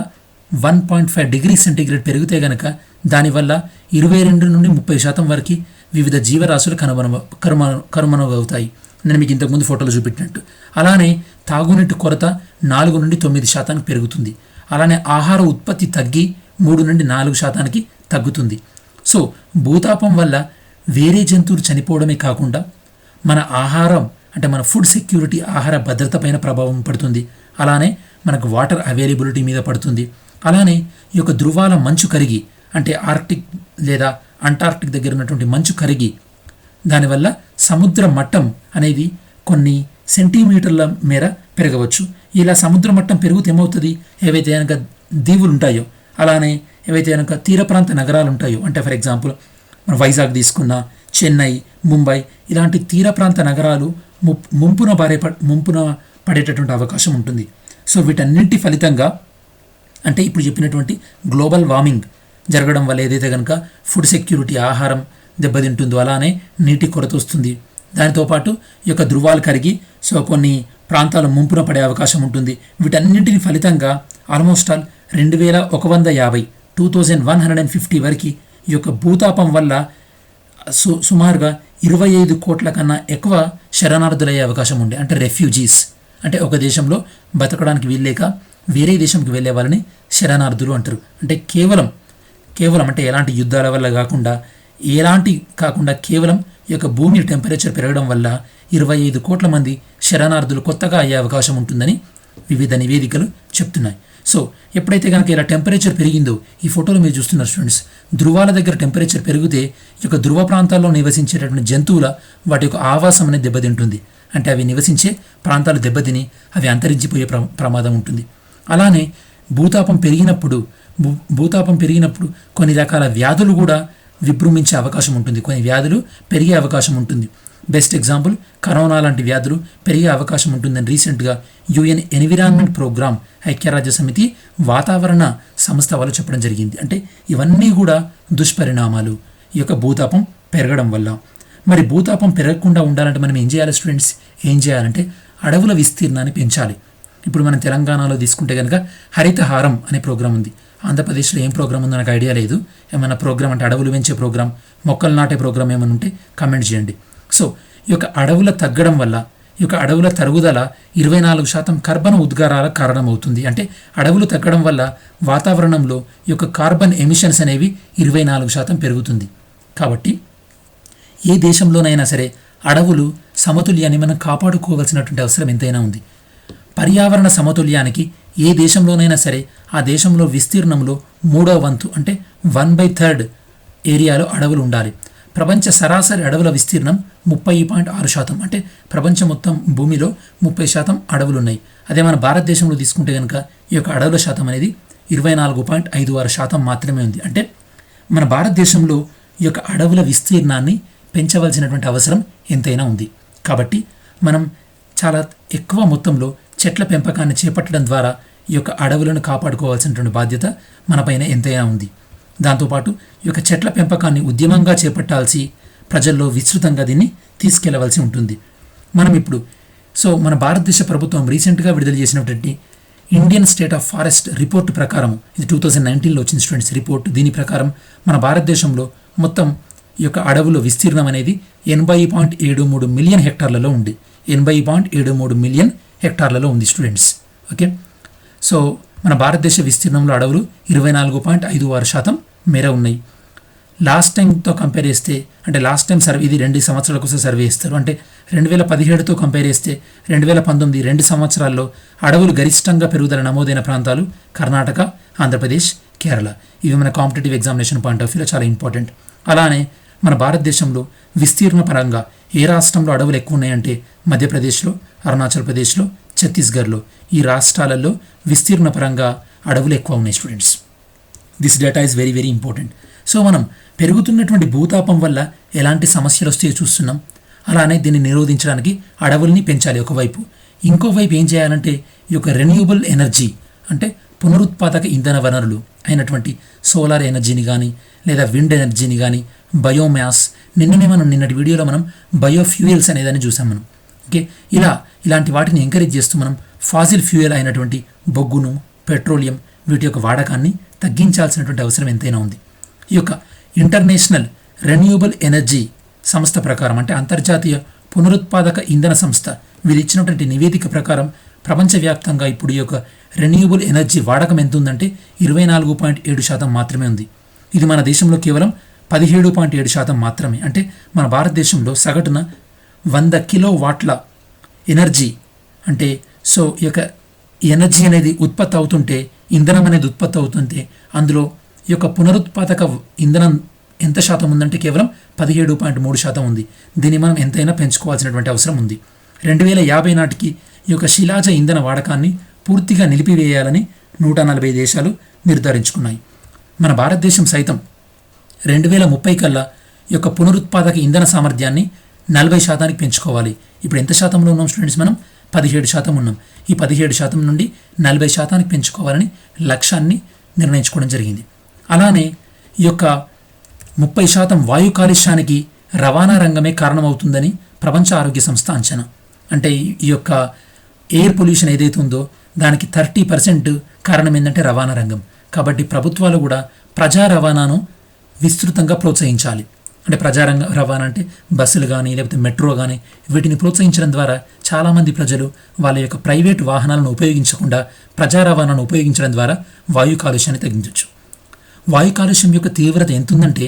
B: 1.5 డిగ్రీ సెంటీగ్రేడ్ పెరిగితే గనక దానివల్ల 22 నుండి 30% వరకు వివిధ జీవరాశులు కనుమరుగవుతాయి. నేను మీకు ఇంతకుముందు ఫోటోలు చూపెట్టినట్టు. అలానే తాగునీటి కొరత 4 నుండి 9% పెరుగుతుంది. అలానే ఆహార ఉత్పత్తి తగ్గి 3 నుండి 4% తగ్గుతుంది. సో భూతాపం వల్ల వేరే జంతువులు చనిపోవడమే కాకుండా మన ఆహారం అంటే మన ఫుడ్ సెక్యూరిటీ, ఆహార భద్రత పైన ప్రభావం పడుతుంది. అలానే మనకు వాటర్ అవైలబిలిటీ మీద పడుతుంది. అలానే ఈ యొక్క ధృవాల మంచు కరిగి అంటే ఆర్క్టిక్ లేదా అంటార్క్టిక్ దగ్గర ఉన్నటువంటి మంచు కరిగి దానివల్ల సముద్ర మట్టం అనేది కొన్ని సెంటీమీటర్ల మేర పెరగవచ్చు. ఇలా సముద్ర మట్టం పెరుగుతే ఏమవుతుంది, ఏవైతే కనుక దీవులు ఉంటాయో, అలానే ఏవైతే కనుక తీర ప్రాంత నగరాలు ఉంటాయో, అంటే ఫర్ ఎగ్జాంపుల్ మన వైజాగ్ తీసుకున్న, చెన్నై, ముంబై ఇలాంటి తీర ప్రాంత నగరాలు ముంపున పడేటటువంటి అవకాశం ఉంటుంది. సో వీటన్నింటి ఫలితంగా అంటే ఇప్పుడు చెప్పినటువంటి గ్లోబల్ వార్మింగ్ జరగడం వల్ల ఏదైతే కనుక ఫుడ్ సెక్యూరిటీ, ఆహారం దెబ్బతింటుందో, అలానే నీటి కొరత వస్తుంది. దానితో పాటు ఈ యొక్క ధృవాలు కరిగి సో కొన్ని ప్రాంతాలు ముంపున పడే అవకాశం ఉంటుంది. వీటన్నింటిని ఫలితంగా ఆల్మోస్ట్ ఆల్ 2150 వరకు ఈ యొక్క భూతాపం వల్ల సుమారుగా 25 కోట్ల కన్నా ఎక్కువ శరణార్థులయ్యే అవకాశం ఉండే, అంటే రెఫ్యూజీస్, అంటే ఒక దేశంలో బతకడానికి వీల్లేక వేరే దేశంకి వెళ్ళే వాళ్ళని శరణార్థులు అంటారు. అంటే కేవలం అంటే ఎలాంటి యుద్ధాల వల్ల కాకుండా కేవలం ఈ యొక్క భూమి టెంపరేచర్ పెరగడం వల్ల 25 కోట్ల మంది శరణార్థులు కొత్తగా అయ్యే అవకాశం ఉంటుందని వివిధ నివేదికలు చెప్తున్నాయి. సో ఎప్పుడైతే కనుక ఇలా టెంపరేచర్ పెరిగిందో, ఈ ఫోటోలో మీరు చూస్తున్నారు స్టూడెంట్స్, ధృవాల దగ్గర టెంపరేచర్ పెరిగితే ఈ యొక్క ధృవ ప్రాంతాల్లో నివసించేటటువంటి జంతువుల వాటి యొక్క ఆవాసం అనేది దెబ్బతింటుంది. అంటే అవి నివసించే ప్రాంతాలు దెబ్బతిని అవి అంతరించిపోయే ప్రమాదం ఉంటుంది. అలానే భూతాపం పెరిగినప్పుడు కొన్ని రకాల వ్యాధులు కూడా విజృంభించే అవకాశం ఉంటుంది, కొన్ని వ్యాధులు పెరిగే అవకాశం ఉంటుంది. బెస్ట్ ఎగ్జాంపుల్ కరోనా లాంటి వ్యాధులు పెరిగే అవకాశం ఉంటుందని రీసెంట్గా UN ఎన్విరాన్మెంట్ ప్రోగ్రామ్, ఐక్యరాజ్య సమితి వాతావరణ సంస్థ వాళ్ళు చెప్పడం జరిగింది. అంటే ఇవన్నీ కూడా దుష్పరిణామాలు ఈ యొక్క భూతాపం పెరగడం వల్ల. మరి భూతాపం పెరగకుండా ఉండాలంటే మనం ఏం చేయాలి స్టూడెంట్స్? ఏం చేయాలంటే అడవుల విస్తీర్ణాన్ని పెంచాలి. ఇప్పుడు మనం తెలంగాణలో తీసుకుంటే కనుక హరితహారం అనే ప్రోగ్రాం ఉంది. ఆంధ్రప్రదేశ్లో ఏం ప్రోగ్రామ్ ఉందో నాకు ఐడియా లేదు. ఏమైనా ప్రోగ్రామ్ అంటే అడవులు పెంచే ప్రోగ్రామ్, మొక్కలు నాటే ప్రోగ్రామ్ ఏమైనా ఉంటే కామెంట్ చేయండి. సో ఈ యొక్క అడవుల తగ్గడం వల్ల ఈ యొక్క అడవుల తరుగుదల 24% కర్బన ఉద్గారాలకు కారణమవుతుంది. అంటే అడవులు తగ్గడం వల్ల వాతావరణంలో ఈ యొక్క కార్బన్ ఎమిషన్స్ అనేవి 24% పెరుగుతుంది. కాబట్టి ఏ దేశంలోనైనా సరే అడవులు సమతుల్యాన్ని మనం కాపాడుకోవాల్సినటువంటి అవసరం ఎంతైనా ఉంది. పర్యావరణ సమతుల్యానికి ఏ దేశంలోనైనా సరే ఆ దేశంలో విస్తీర్ణంలో 3వ వంతు అంటే 1/3 ఏరియాలో అడవులు ఉండాలి. ప్రపంచ సరాసరి అడవుల విస్తీర్ణం 30.6%, అంటే ప్రపంచం మొత్తం భూమిలో 30% అడవులు ఉన్నాయి. అదే మన భారతదేశంలో తీసుకుంటే కనుక ఈ యొక్క అడవుల శాతం అనేది 24.56% మాత్రమే ఉంది. అంటే మన భారతదేశంలో ఈ యొక్క అడవుల విస్తీర్ణాన్ని పెంచవలసినటువంటి అవసరం ఎంతైనా ఉంది. కాబట్టి మనం చాలా ఎక్కువ మొత్తంలో చెట్ల పెంపకాన్ని చేపట్టడం ద్వారా ఈ యొక్క అడవులను కాపాడుకోవాల్సినటువంటి బాధ్యత మనపైన ఎంతైనా ఉంది. దాంతోపాటు ఈ యొక్క చెట్ల పెంపకాన్ని ఉద్యమంగా చేపట్టాల్సి, ప్రజల్లో విస్తృతంగా దీన్ని తీసుకెళ్లవలసి ఉంటుంది. మనం ఇప్పుడు మన భారతదేశ ప్రభుత్వం రీసెంట్గా విడుదల చేసినటువంటి Indian state of forest report ప్రకారం, ఇది 2019లో వచ్చిన స్టూడెంట్స్ రిపోర్ట్, దీని ప్రకారం మన భారతదేశంలో మొత్తం ఈ యొక్క అడవుల విస్తీర్ణం అనేది 80.73 మిలియన్ హెక్టార్లలో ఉంది. 80.73 మిలియన్ హెక్టార్లలో ఉంది స్టూడెంట్స్. ఓకే, సో మన భారతదేశ విస్తీర్ణంలో అడవులు 24.56% మేర ఉన్నాయి. లాస్ట్ టైంతో కంపేర్ చేస్తే, అంటే లాస్ట్ టైం సర్వే, ఇది 2 సంవత్సరాల కోసం సర్వే ఇస్తారు, అంటే 2017తో కంపేర్ చేస్తే 2019 2 సంవత్సరాల్లో అడవులు గరిష్టంగా పెరుగుదల నమోదైన ప్రాంతాలు కర్ణాటక, ఆంధ్రప్రదేశ్, కేరళ. ఇవి మన కాంపిటేటివ్ ఎగ్జామినేషన్ పాయింట్ ఆఫ్ వ్యూలో చాలా ఇంపార్టెంట్. అలానే మన భారతదేశంలో విస్తీర్ణ పరంగా ఏ రాష్ట్రంలో అడవులు ఎక్కువ ఉన్నాయంటే మధ్యప్రదేశ్లో, అరుణాచల్ ప్రదేశ్లో, ఛత్తీస్గఢ్లో. ఈ రాష్ట్రాలలో విస్తీర్ణ పరంగా అడవులు ఎక్కువ ఉన్నాయి students. This data is very very important. So మనం పెరుగుతున్నటువంటి భూతాపం వల్ల ఎలాంటి సమస్యలు వస్తాయో చూస్తున్నాం. అలానే దీన్ని నిరోధించడానికి అడవుల్ని పెంచాలి ఒకవైపు. ఇంకోవైపు ఏం చేయాలంటే ఈ యొక్క రెన్యూబుల్ ఎనర్జీ అంటే పునరుత్పాదక ఇంధన వనరులు అయినటువంటి సోలార్ ఎనర్జీని కానీ లేదా విండ్ ఎనర్జీని కానీ బయోమాస్, నిన్నటి వీడియోలో మనం బయోఫ్యూయల్స్ అనేదాన్ని చూసాం మనం. ఓకే, ఇలాంటి వాటిని ఎంకరేజ్ చేస్తూ మనం ఫాజిల్ ఫ్యూయల్ అయినటువంటి బొగ్గును, పెట్రోలియం వీటి యొక్క వాడకాన్ని తగ్గించాల్సినటువంటి అవసరం ఎంతైనా ఉంది. ఈ యొక్క ఇంటర్నేషనల్ రెన్యూబుల్ ఎనర్జీ సంస్థ ప్రకారం అంటే అంతర్జాతీయ పునరుత్పాదక ఇంధన సంస్థ వీరు ఇచ్చినటువంటి నివేదిక ప్రకారం ప్రపంచవ్యాప్తంగా ఇప్పుడు ఈ యొక్క రెన్యూబుల్ ఎనర్జీ వాడకం ఎంత ఉందంటే 24.7% మాత్రమే ఉంది. ఇది మన దేశంలో కేవలం 17.7% మాత్రమే. అంటే మన భారతదేశంలో సగటున 100 కిలోవాట్ల ఎనర్జీ అంటే సో ఈ యొక్క ఎనర్జీ అనేది ఉత్పత్తి అవుతుంటే, ఇంధనం అనేది ఉత్పత్తి అవుతుంటే అందులో ఈ యొక్క పునరుత్పాదక ఇంధనం ఎంత శాతం ఉందంటే కేవలం 17.3% ఉంది. దీన్ని మనం ఎంతైనా పెంచుకోవాల్సినటువంటి అవసరం ఉంది. 2050 నాటికి ఈ యొక్క శిలాజ ఇంధన వాడకాన్ని పూర్తిగా నిలిపివేయాలని 140 దేశాలు నిర్ధారించుకున్నాయి. మన భారతదేశం సైతం 2030 కల్లా ఈ యొక్క పునరుత్పాదక ఇంధన సామర్థ్యాన్ని 40% పెంచుకోవాలి. ఇప్పుడు ఎంత శాతంలో ఉన్నాం స్టూడెంట్స్? మనం 17% ఉన్నాం. ఈ 17% నుండి 40% పెంచుకోవాలని లక్ష్యాన్ని నిర్ణయించుకోవడం జరిగింది. అలానే ఈ యొక్క 30% వాయు కాలుష్యానికి రవాణా రంగమే కారణమవుతుందని ప్రపంచ ఆరోగ్య సంస్థ అంచనా. అంటే ఈ యొక్క ఎయిర్ పొల్యూషన్ ఏదైతే ఉందో దానికి 30% కారణం ఏంటంటే రవాణా రంగం. కాబట్టి ప్రభుత్వాలు కూడా ప్రజా రవాణాను విస్తృతంగా ప్రోత్సహించాలి. అంటే ప్రజారంగ రవాణా అంటే బస్సులు కానీ లేకపోతే మెట్రో కానీ వీటిని ప్రోత్సహించడం ద్వారా చాలామంది ప్రజలు వాళ్ళ యొక్క ప్రైవేట్ వాహనాలను ఉపయోగించకుండా ప్రజా రవాణాను ఉపయోగించడం ద్వారా వాయు కాలుష్యాన్ని తగ్గించవచ్చు. వాయు కాలుష్యం యొక్క తీవ్రత ఎంతుందంటే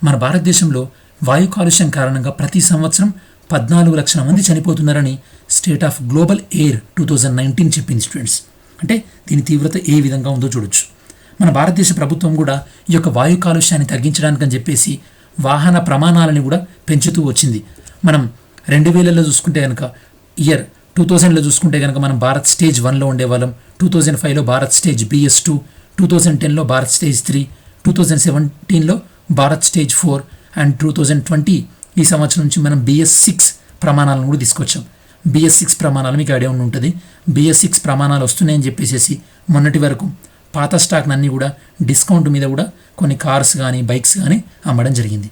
B: మన భారతదేశంలో వాయు కాలుష్యం కారణంగా ప్రతి సంవత్సరం 14 లక్షల మంది చనిపోతున్నారని స్టేట్ ఆఫ్ గ్లోబల్ ఎయిర్ 2019 చెప్పింది స్టూడెంట్స్. అంటే దీని తీవ్రత ఏ విధంగా ఉందో చూడొచ్చు. మన భారతదేశ ప్రభుత్వం కూడా ఈ యొక్క వాయు కాలుష్యాన్ని తగ్గించడానికని చెప్పేసి వాహన ప్రమాణాలను కూడా పెంచుతూ వచ్చింది. మనం 2000లో చూసుకుంటే కనుక 2000లో చూసుకుంటే కనుక మనం భారత్ స్టేజ్ 1లో ఉండేవాళ్ళం. 2005లో భారత్ స్టేజ్ BS2, 2010లో భారత్ స్టేజ్ 3, 2017లో భారత్ స్టేజ్ 4 అండ్ 2020 ఈ సంవత్సరం నుంచి మనం BS6 ప్రమాణాలను కూడా తీసుకొచ్చాం. BS6 ప్రమాణాలు మీకు ఐడియా ఉంటుంది. BS6 ప్రమాణాలు వస్తున్నాయని చెప్పేసి మొన్నటి వరకు పాత స్టాక్ అన్నీ కూడా డిస్కౌంట్ మీద కూడా కొన్ని కార్స్ కానీ బైక్స్ కానీ అమ్మడం జరిగింది.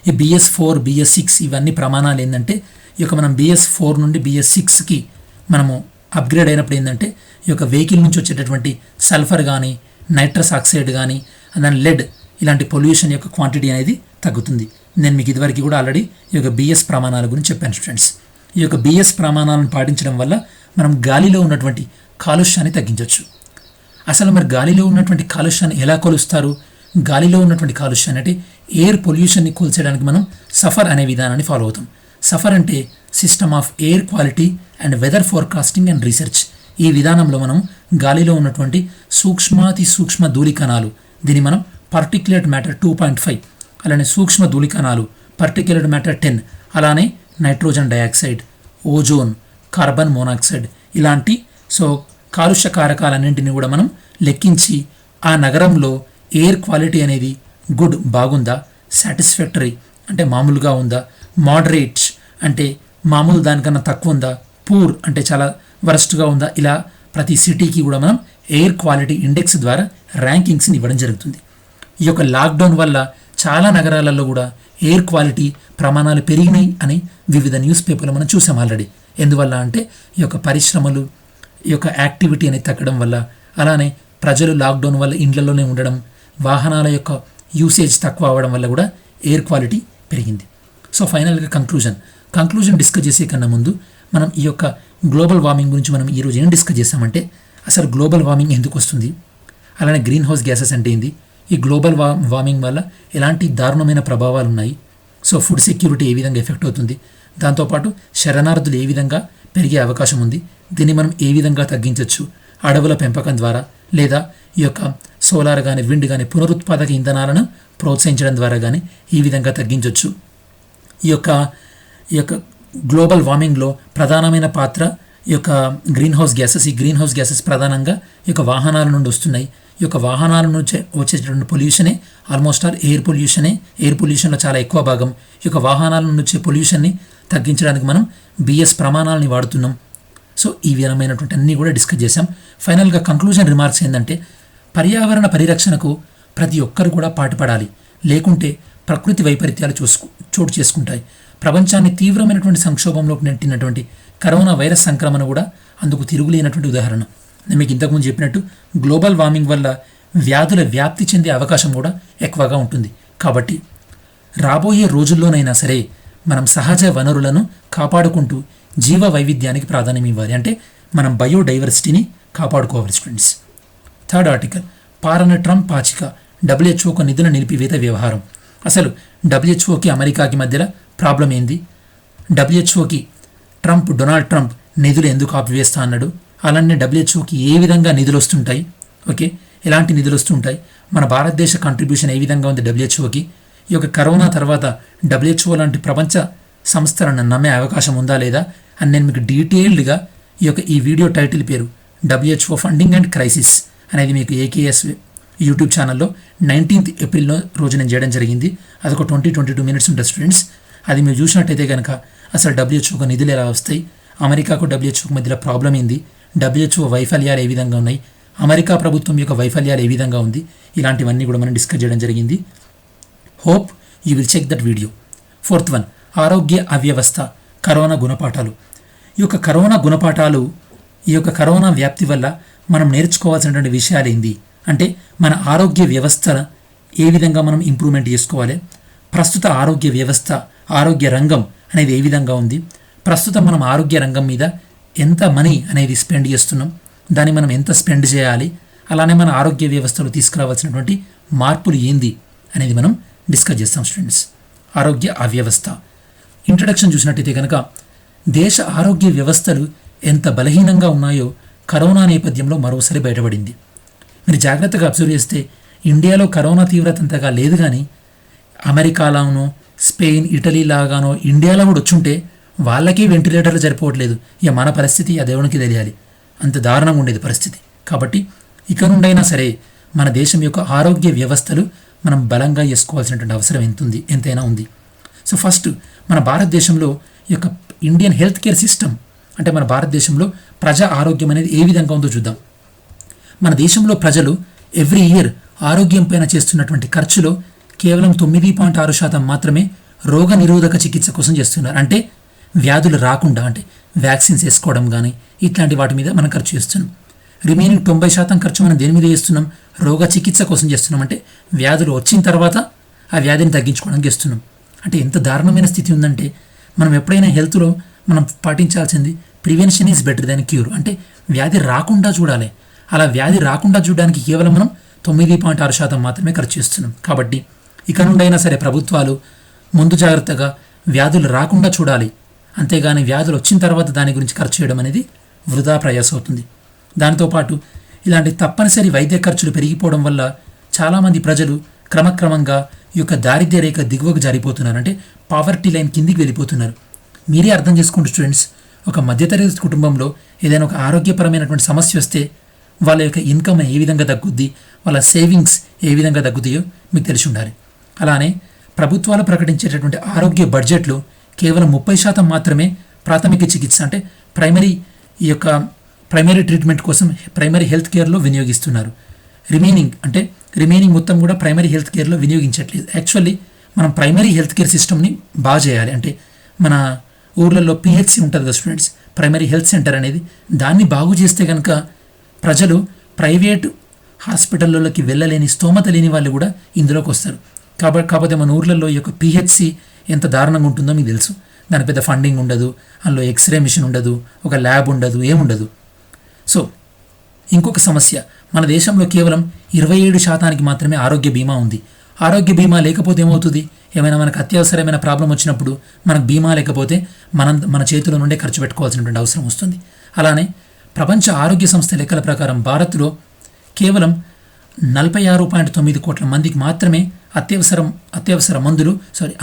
B: ఈ BS4, BS6 ఇవన్నీ ప్రమాణాలు ఏంటంటే ఈ యొక్క మనం BS4 నుండి BS6కి మనము అప్గ్రేడ్ అయినప్పుడు ఏంటంటే ఈ యొక్క వెహికల్ నుంచి వచ్చేటటువంటి సల్ఫర్ కానీ నైట్రస్ ఆక్సైడ్ కానీ దాని లెడ్ ఇలాంటి పొల్యూషన్ యొక్క క్వాంటిటీ అనేది తగ్గుతుంది. నేను మీకు ఇదివరకు కూడా ఆల్రెడీ ఈ యొక్క BS ప్రమాణాల గురించి చెప్పాను స్టూడెంట్స్. ఈ యొక్క BS ప్రమాణాలను పాటించడం వల్ల మనం గాలిలో ఉన్నటువంటి కాలుష్యాన్ని తగ్గించవచ్చు. అసలు మరి గాలిలో ఉన్నటువంటి కాలుష్యాన్ని ఎలా కొలుస్తారు? గాలిలో ఉన్నటువంటి కాలుష్యాన్ని అంటే ఎయిర్ పొల్యూషన్ని కొలిచేయడానికి మనం సఫర్ అనే విధానాన్ని ఫాలో అవుతాం. సఫర్ అంటే system of air quality and weather forecasting and research. ఈ విధానంలో మనం గాలిలో ఉన్నటువంటి సూక్ష్మాతి సూక్ష్మ ధూళికణాలు, దీన్ని మనం పార్టిక్యులేట్ మ్యాటర్ 2.5, అలానే సూక్ష్మ ధూళికణాలు పార్టిక్యులేట్ మ్యాటర్ 10, అలానే nitrogen dioxide, ozone, carbon monoxide ఇలాంటి కాలుష్య కారకాలన్నింటినీ కూడా మనం లెక్కించి ఆ నగరంలో ఎయిర్ క్వాలిటీ అనేది గుడ్ బాగుందా, సాటిస్ఫాక్టరీ అంటే మామూలుగా ఉందా, మోడరేట్ అంటే మామూలు దానికన్నా తక్కువ ఉందా, పూర్ అంటే చాలా వరస్ట్గా ఉందా, ఇలా ప్రతి సిటీకి కూడా మనం ఎయిర్ క్వాలిటీ ఇండెక్స్ ద్వారా ర్యాంకింగ్స్ని ఇవ్వడం జరుగుతుంది. ఈ యొక్క లాక్డౌన్ వల్ల చాలా నగరాలలో కూడా ఎయిర్ క్వాలిటీ ప్రమాణాలు పెరిగినాయి అని వివిధ న్యూస్ పేపర్లు మనం చూసాం ఆల్రెడీ. ఎందువల్ల అంటే ఈ యొక్క పరిశ్రమలు ఈ యొక్క యాక్టివిటీ అనేది తగ్గడం వల్ల, అలానే ప్రజలు లాక్డౌన్ వల్ల ఇండ్లలోనే ఉండడం, వాహనాల యొక్క యూసేజ్ తక్కువ అవ్వడం వల్ల కూడా ఎయిర్ క్వాలిటీ పెరిగింది. సో ఫైనల్గా కంక్లూజన్ డిస్కస్ చేసే కన్నా ముందు మనం ఈ యొక్క గ్లోబల్ వార్మింగ్ గురించి మనం ఈరోజు ఏం డిస్కస్ చేస్తామంటే అసలు గ్లోబల్ వార్మింగ్ ఎందుకు వస్తుంది, అలానే గ్రీన్ హౌస్ గ్యాసెస్ అంటే ఏంది, ఈ గ్లోబల్ వార్మింగ్ వల్ల ఎలాంటి దారుణమైన ప్రభావాలు ఉన్నాయి, సో ఫుడ్ సెక్యూరిటీ ఏ విధంగా ఎఫెక్ట్ అవుతుంది, దాంతోపాటు శరణార్థులు ఏ విధంగా పెరిగే అవకాశం ఉంది, దీన్ని మనం ఏ విధంగా తగ్గించవచ్చు, అడవుల పెంపకం ద్వారా లేదా ఈ యొక్క సోలార్ కానీ విండ్ కానీ పునరుత్పాదక ఇంధనాలను ప్రోత్సహించడం ద్వారా కానీ ఈ విధంగా తగ్గించవచ్చు. ఈ యొక్క గ్లోబల్ వార్మింగ్లో ప్రధానమైన పాత్ర ఈ యొక్క గ్రీన్ హౌస్ గ్యాసెస్. ఈ గ్రీన్ హౌస్ గ్యాసెస్ ప్రధానంగా ఈ యొక్క వాహనాల నుండి వస్తున్నాయి. ఈ యొక్క వాహనాల నుంచి వచ్చేటటువంటి పొల్యూషనే ఆల్మోస్ట్ ఆల్ ఎయిర్ పొల్యూషనే. ఎయిర్ పొల్యూషన్లో చాలా ఎక్కువ భాగం ఈ యొక్క వాహనాల నుంచి వచ్చే పొల్యూషన్ని తగ్గించడానికి మనం బిఎస్ ప్రమాణాలని వాడుతున్నాం. సో ఈ విధమైనటువంటి అన్నీ కూడా డిస్కస్ చేసాం. ఫైనల్గా కంక్లూజన్ రిమార్క్స్ ఏంటంటే పర్యావరణ పరిరక్షణకు ప్రతి ఒక్కరు కూడా పాటుపడాలి, లేకుంటే ప్రకృతి వైపరీత్యాలు చోటు చేసుకుంటాయి. ప్రపంచాన్ని తీవ్రమైనటువంటి సంక్షోభంలోకి నెట్టినటువంటి కరోనా వైరస్ సంక్రమణ కూడా అందుకు తిరుగులేనటువంటి ఉదాహరణ. నేను మీకు ఇంతకుముందు చెప్పినట్టు గ్లోబల్ వార్మింగ్ వల్ల వ్యాధుల వ్యాప్తి చెందే అవకాశం కూడా ఎక్కువగా ఉంటుంది. కాబట్టి రాబోయే రోజుల్లోనైనా సరే మనం సహజ వనరులను కాపాడుకుంటూ జీవ వైవిధ్యానికి ప్రాధాన్యం ఇవ్వాలి. అంటే మనం బయోడైవర్సిటీని కాపాడుకోవాలి స్టూడెంట్స్. థర్డ్ ఆర్టికల్, పాలన ట్రంప్ పాచిక, డబ్ల్యూహెచ్ఓకు నిధుల నిలిపివేత వ్యవహారం. అసలు డబ్ల్యూహెచ్ఓకి అమెరికాకి మధ్యలో ప్రాబ్లం ఏంది? డబ్ల్యూహెచ్ఓకి డొనాల్డ్ ట్రంప్ నిధులు ఎందుకు ఆపివేస్తా అన్నాడు? అలానే డబ్ల్యూహెచ్ఓకి ఏ విధంగా నిధులు వస్తుంటాయి? ఓకే, ఎలాంటి నిధులు వస్తుంటాయి? మన భారతదేశ కంట్రిబ్యూషన్ ఏ విధంగా ఉంది డబ్ల్యూహెచ్ఓకి? ఈ యొక్క కరోనా తర్వాత డబ్ల్యూహెచ్ఓ లాంటి ప్రపంచ సంస్థలను నమ్మే అవకాశం ఉందా లేదా అని నేను మీకు డీటెయిల్డ్గా ఈ వీడియో టైటిల్ పేరు డబ్ల్యూహెచ్ఓ ఫండింగ్ అండ్ క్రైసిస్ అనేది మీకు ఏకేఎస్ యూట్యూబ్ ఛానల్లో 19th ఏప్రిల్ రోజు నేను చేయడం జరిగింది. అదొక 22 minutes ఉంటుంది స్టూడెంట్స్. అది మీరు చూసినట్టయితే కనుక అసలు డబ్ల్యూహెచ్ఓకు నిధులు ఎలా వస్తాయి, అమెరికాకు డబ్ల్యూహెచ్ఓకు మధ్యలో ప్రాబ్లం ఏంది, డబ్ల్యూహెచ్ఓ వైఫల్యాలు ఏ విధంగా ఉన్నాయి, అమెరికా ప్రభుత్వం యొక్క వైఫల్యాలు ఏ విధంగా ఉంది, ఇలాంటివన్నీ కూడా మనం డిస్కస్ చేయడం జరిగింది. Hope you will check that video. 4th one, ఆరోగ్య అవ్యవస్థ, కరోనా గుణపాఠాలు. ఈ యొక్క కరోనా గుణపాఠాలు, ఈ యొక్క కరోనా వ్యాప్తి వల్ల మనం నేర్చుకోవాల్సినటువంటి విషయాలు ఏంది అంటే మన ఆరోగ్య వ్యవస్థ ఏ విధంగా మనం ఇంప్రూవ్మెంట్ చేసుకోవాలి, ప్రస్తుత ఆరోగ్య వ్యవస్థ, ఆరోగ్య రంగం అనేది ఏ విధంగా ఉంది, ప్రస్తుతం మనం ఆరోగ్య రంగం మీద ఎంత మనీ అనేది స్పెండ్ చేస్తున్నాం, దాన్ని మనం ఎంత స్పెండ్ చేయాలి, అలానే మన ఆరోగ్య వ్యవస్థలో తీసుకురావాల్సినటువంటి మార్పులు ఏంది అనేది మనం డిస్కస్ చేస్తాం స్టూడెంట్స్. ఆరోగ్య అవ్యవస్థ ఇంట్రడక్షన్ చూసినట్టయితే కనుక దేశ ఆరోగ్య వ్యవస్థలు ఎంత బలహీనంగా ఉన్నాయో కరోనా నేపథ్యంలో మరోసారి బయటపడింది. మీరు జాగ్రత్తగా అబ్జర్వ్ చేస్తే ఇండియాలో కరోనా తీవ్రత అంతగా లేదు, కానీ అమెరికాలోనో స్పెయిన్ ఇటలీ లాగానో ఇండియాలో కూడా వచ్చుంటే వాళ్ళకి వెంటిలేటర్లు సరిపోవట్లేదు. ఇక మన పరిస్థితి ఆ దేవునికి తెలియాలి, అంత దారుణంగా ఉండేది పరిస్థితి. కాబట్టి ఇక నుండైనా సరే మన దేశం యొక్క ఆరోగ్య వ్యవస్థలు మనం బలంగా చేసుకోవాల్సినటువంటి అవసరం ఎంతైనా ఉంది. సో ఫస్ట్ మన భారతదేశంలో ఈ యొక్క ఇండియన్ హెల్త్ కేర్ సిస్టమ్ అంటే మన భారతదేశంలో ప్రజా ఆరోగ్యం అనేది ఏ విధంగా ఉందో చూద్దాం. మన దేశంలో ప్రజలు ఎవ్రీ ఇయర్ ఆరోగ్యం పైన చేస్తున్నటువంటి ఖర్చులో కేవలం 9.6% మాత్రమే రోగ నిరోధక చికిత్స కోసం చేస్తున్నారు. అంటే వ్యాధులు రాకుండా, అంటే వ్యాక్సిన్స్ వేసుకోవడం కానీ ఇట్లాంటి వాటి మీద మనం ఖర్చు చేస్తున్నాం. రిమైనింగ్ 90% ఖర్చు మనం దేని మీద చేస్తున్నాం? రోగ చికిత్స కోసం చేస్తున్నాం. అంటే వ్యాధులు వచ్చిన తర్వాత ఆ వ్యాధిని తగ్గించుకోవడానికి చేస్తున్నాం. అంటే ఎంత దారుణమైన స్థితి ఉందంటే మనం ఎప్పుడైనా హెల్త్లో మనం పాటించాల్సింది prevention is better than cure. అంటే వ్యాధి రాకుండా చూడాలి. అలా వ్యాధి రాకుండా చూడడానికి కేవలం మనం 9.6% మాత్రమే ఖర్చు చేస్తున్నాం. కాబట్టి ఇక నుండైనా సరే ప్రభుత్వాలు ముందు జాగ్రత్తగా వ్యాధులు రాకుండా చూడాలి, అంతేగాని వ్యాధులు వచ్చిన తర్వాత దాని గురించి ఖర్చు చేయడం అనేది వృధా ప్రయాస అవుతుంది. దాంతోపాటు ఇలాంటి తప్పనిసరి వైద్య ఖర్చులు పెరిగిపోవడం వల్ల చాలామంది ప్రజలు క్రమక్రమంగా ఈ యొక్క దారిద్ర్య రేఖ దిగువకు జారిపోతున్నారు. అంటే పావర్టీ లైన్ కిందికి వెళ్ళిపోతున్నారు. మీరే అర్థం చేసుకుంటూ స్టూడెంట్స్, ఒక మధ్యతరగతి కుటుంబంలో ఏదైనా ఒక ఆరోగ్యపరమైనటువంటి సమస్య వస్తే వాళ్ళ యొక్క ఇన్కమ్ ఏ విధంగా తగ్గుద్ది, వాళ్ళ సేవింగ్స్ ఏ విధంగా తగ్గుతాయో మీకు తెలిసి ఉండాలి. అలానే ప్రభుత్వాలు ప్రకటించేటటువంటి ఆరోగ్య బడ్జెట్లో కేవలం 30% మాత్రమే ప్రాథమిక చికిత్స అంటే ప్రైమరీ ట్రీట్మెంట్ కోసం ప్రైమరీ హెల్త్ కేర్లో వినియోగిస్తున్నారు. రిమైనింగ్ మొత్తం కూడా ప్రైమరీ హెల్త్ కేర్లో వినియోగించట్లేదు. యాక్చువల్లీ మనం ప్రైమరీ హెల్త్ కేర్ సిస్టమ్ని బాగా చేయాలి. అంటే మన ఊర్లలో పిహెచ్సి ఉంటుంది కదా స్టూడెంట్స్, ప్రైమరీ హెల్త్ సెంటర్ అనేది, దాన్ని బాగు చేస్తే కనుక ప్రజలు ప్రైవేటు హాస్పిటల్లోకి వెళ్ళలేని స్తోమత లేని వాళ్ళు కూడా ఇందులోకి వస్తారు. కాకపోతే మన ఊర్లలో ఈ యొక్క పిహెచ్సి ఎంత దారుణంగా ఉంటుందో మీకు తెలుసు. దాని పెద్ద ఫండింగ్ ఉండదు, అందులో ఎక్స్రే మిషన్ ఉండదు, ఒక ల్యాబ్ ఉండదు, ఏముండదు. సో ఇంకొక సమస్య, మన దేశంలో కేవలం 27% మాత్రమే ఆరోగ్య బీమా ఉంది. ఆరోగ్య బీమా లేకపోతే ఏమవుతుంది? ఏమైనా మనకు అత్యవసరమైన ప్రాబ్లం వచ్చినప్పుడు మనకు బీమా లేకపోతే మన చేతిలో నుండే ఖర్చు పెట్టుకోవాల్సినటువంటి అవసరం వస్తుంది. అలానే ప్రపంచ ఆరోగ్య సంస్థ లెక్కల ప్రకారం భారత్లో కేవలం 46.9 కోట్ల మందికి మాత్రమే అత్యవసర మందులు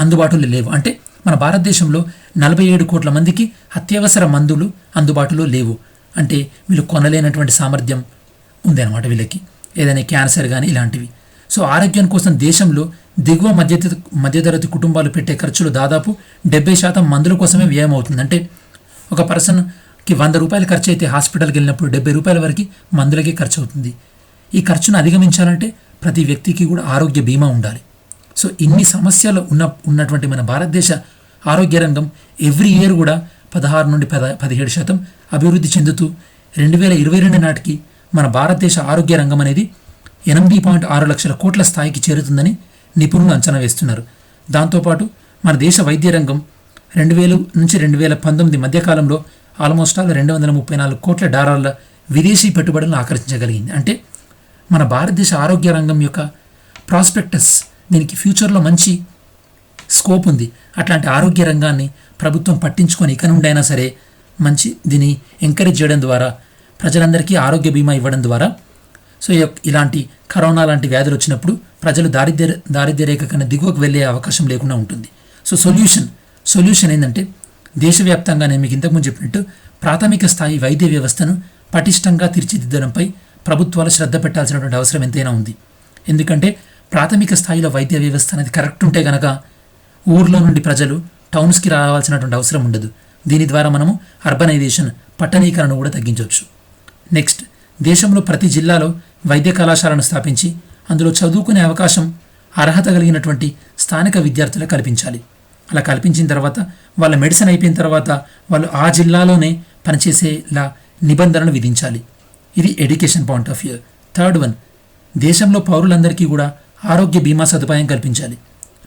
B: అందుబాటులో లేవు. అంటే మన భారతదేశంలో 47 కోట్ల మందికి అత్యవసర మందులు అందుబాటులో లేవు. అంటే వీళ్ళు కొనలేనటువంటి సామర్థ్యం ఉంది అన్నమాట వీళ్ళకి. ఏదైనా క్యాన్సర్ కానీ ఇలాంటివి. సో ఆరోగ్యం కోసం దేశంలో దిగువ మధ్యతరగతి కుటుంబాలు పెట్టే ఖర్చులు దాదాపు 70% మందుల కోసమే వ్యయం అవుతుంది. అంటే ఒక పర్సన్కి 100 రూపాయలు ఖర్చు అయితే హాస్పిటల్కి వెళ్ళినప్పుడు 70 రూపాయల వరకు మందులకే ఖర్చు అవుతుంది. ఈ ఖర్చును అధిగమించాలంటే ప్రతి వ్యక్తికి కూడా ఆరోగ్య బీమా ఉండాలి. సో ఇన్ని సమస్యలు ఉన్నటువంటి మన భారతదేశ ఆరోగ్య రంగం ఎవ్రీ ఇయర్ కూడా 16 నుండి 17% అభివృద్ధి చెందుతూ 2022 నాటికి మన భారతదేశ ఆరోగ్య రంగం అనేది 8.6 లక్షల కోట్ల స్థాయికి చేరుతుందని నిపుణులు అంచనా వేస్తున్నారు. దాంతోపాటు మన దేశ వైద్య రంగం 2000 నుంచి 2019 మధ్యకాలంలో ఆల్మోస్ట్ ఆల్ $234 కోట్ల డాలర్ల విదేశీ పెట్టుబడులను ఆకర్షించగలిగింది. అంటే మన భారతదేశ ఆరోగ్య రంగం యొక్క ప్రాస్పెక్టస్, దీనికి ఫ్యూచర్లో మంచి స్కోప్ ఉంది. అట్లాంటి ఆరోగ్య రంగాన్ని ప్రభుత్వం పట్టించుకొని ఇక నుండి అయినా సరే మంచి దీన్ని ఎంకరేజ్ చేయడం ద్వారా, ప్రజలందరికీ ఆరోగ్య బీమా ఇవ్వడం ద్వారా, సో ఇలాంటి కరోనా లాంటి వ్యాధులు వచ్చినప్పుడు ప్రజలు దారిద్ర్య రేఖ కన్నా దిగువకు వెళ్ళే అవకాశం లేకుండా ఉంటుంది. సో సొల్యూషన్ ఏంటంటే దేశవ్యాప్తంగా నేను మీకు ఇంతకుముందు చెప్పినట్టు ప్రాథమిక స్థాయి వైద్య వ్యవస్థను పటిష్టంగా తీర్చిదిద్దడంపై ప్రభుత్వాలు శ్రద్ధ పెట్టాల్సినటువంటి అవసరం ఎంతైనా ఉంది. ఎందుకంటే ప్రాథమిక స్థాయిలో వైద్య వ్యవస్థ అనేది కరెక్ట్ ఉంటే కనుక ఊర్లో నుండి ప్రజలు టౌన్స్కి రావాల్సినటువంటి అవసరం ఉండదు. దీని ద్వారా మనము అర్బనైజేషన్, పట్టణీకరణ కూడా తగ్గించవచ్చు. నెక్స్ట్, దేశంలో ప్రతి జిల్లాలో వైద్య కళాశాలను స్థాపించి అందులో చదువుకునే అవకాశం అర్హత కలిగినటువంటి స్థానిక విద్యార్థులకు కల్పించాలి. అలా కల్పించిన తర్వాత వాళ్ళ మెడిసిన్ అయిపోయిన తర్వాత వాళ్ళు ఆ జిల్లాలోనే పనిచేసేలా నిబంధనలు విధించాలి. ఇది education point of view. Third one, దేశంలో పౌరులందరికీ కూడా ఆరోగ్య బీమా సదుపాయం కల్పించాలి.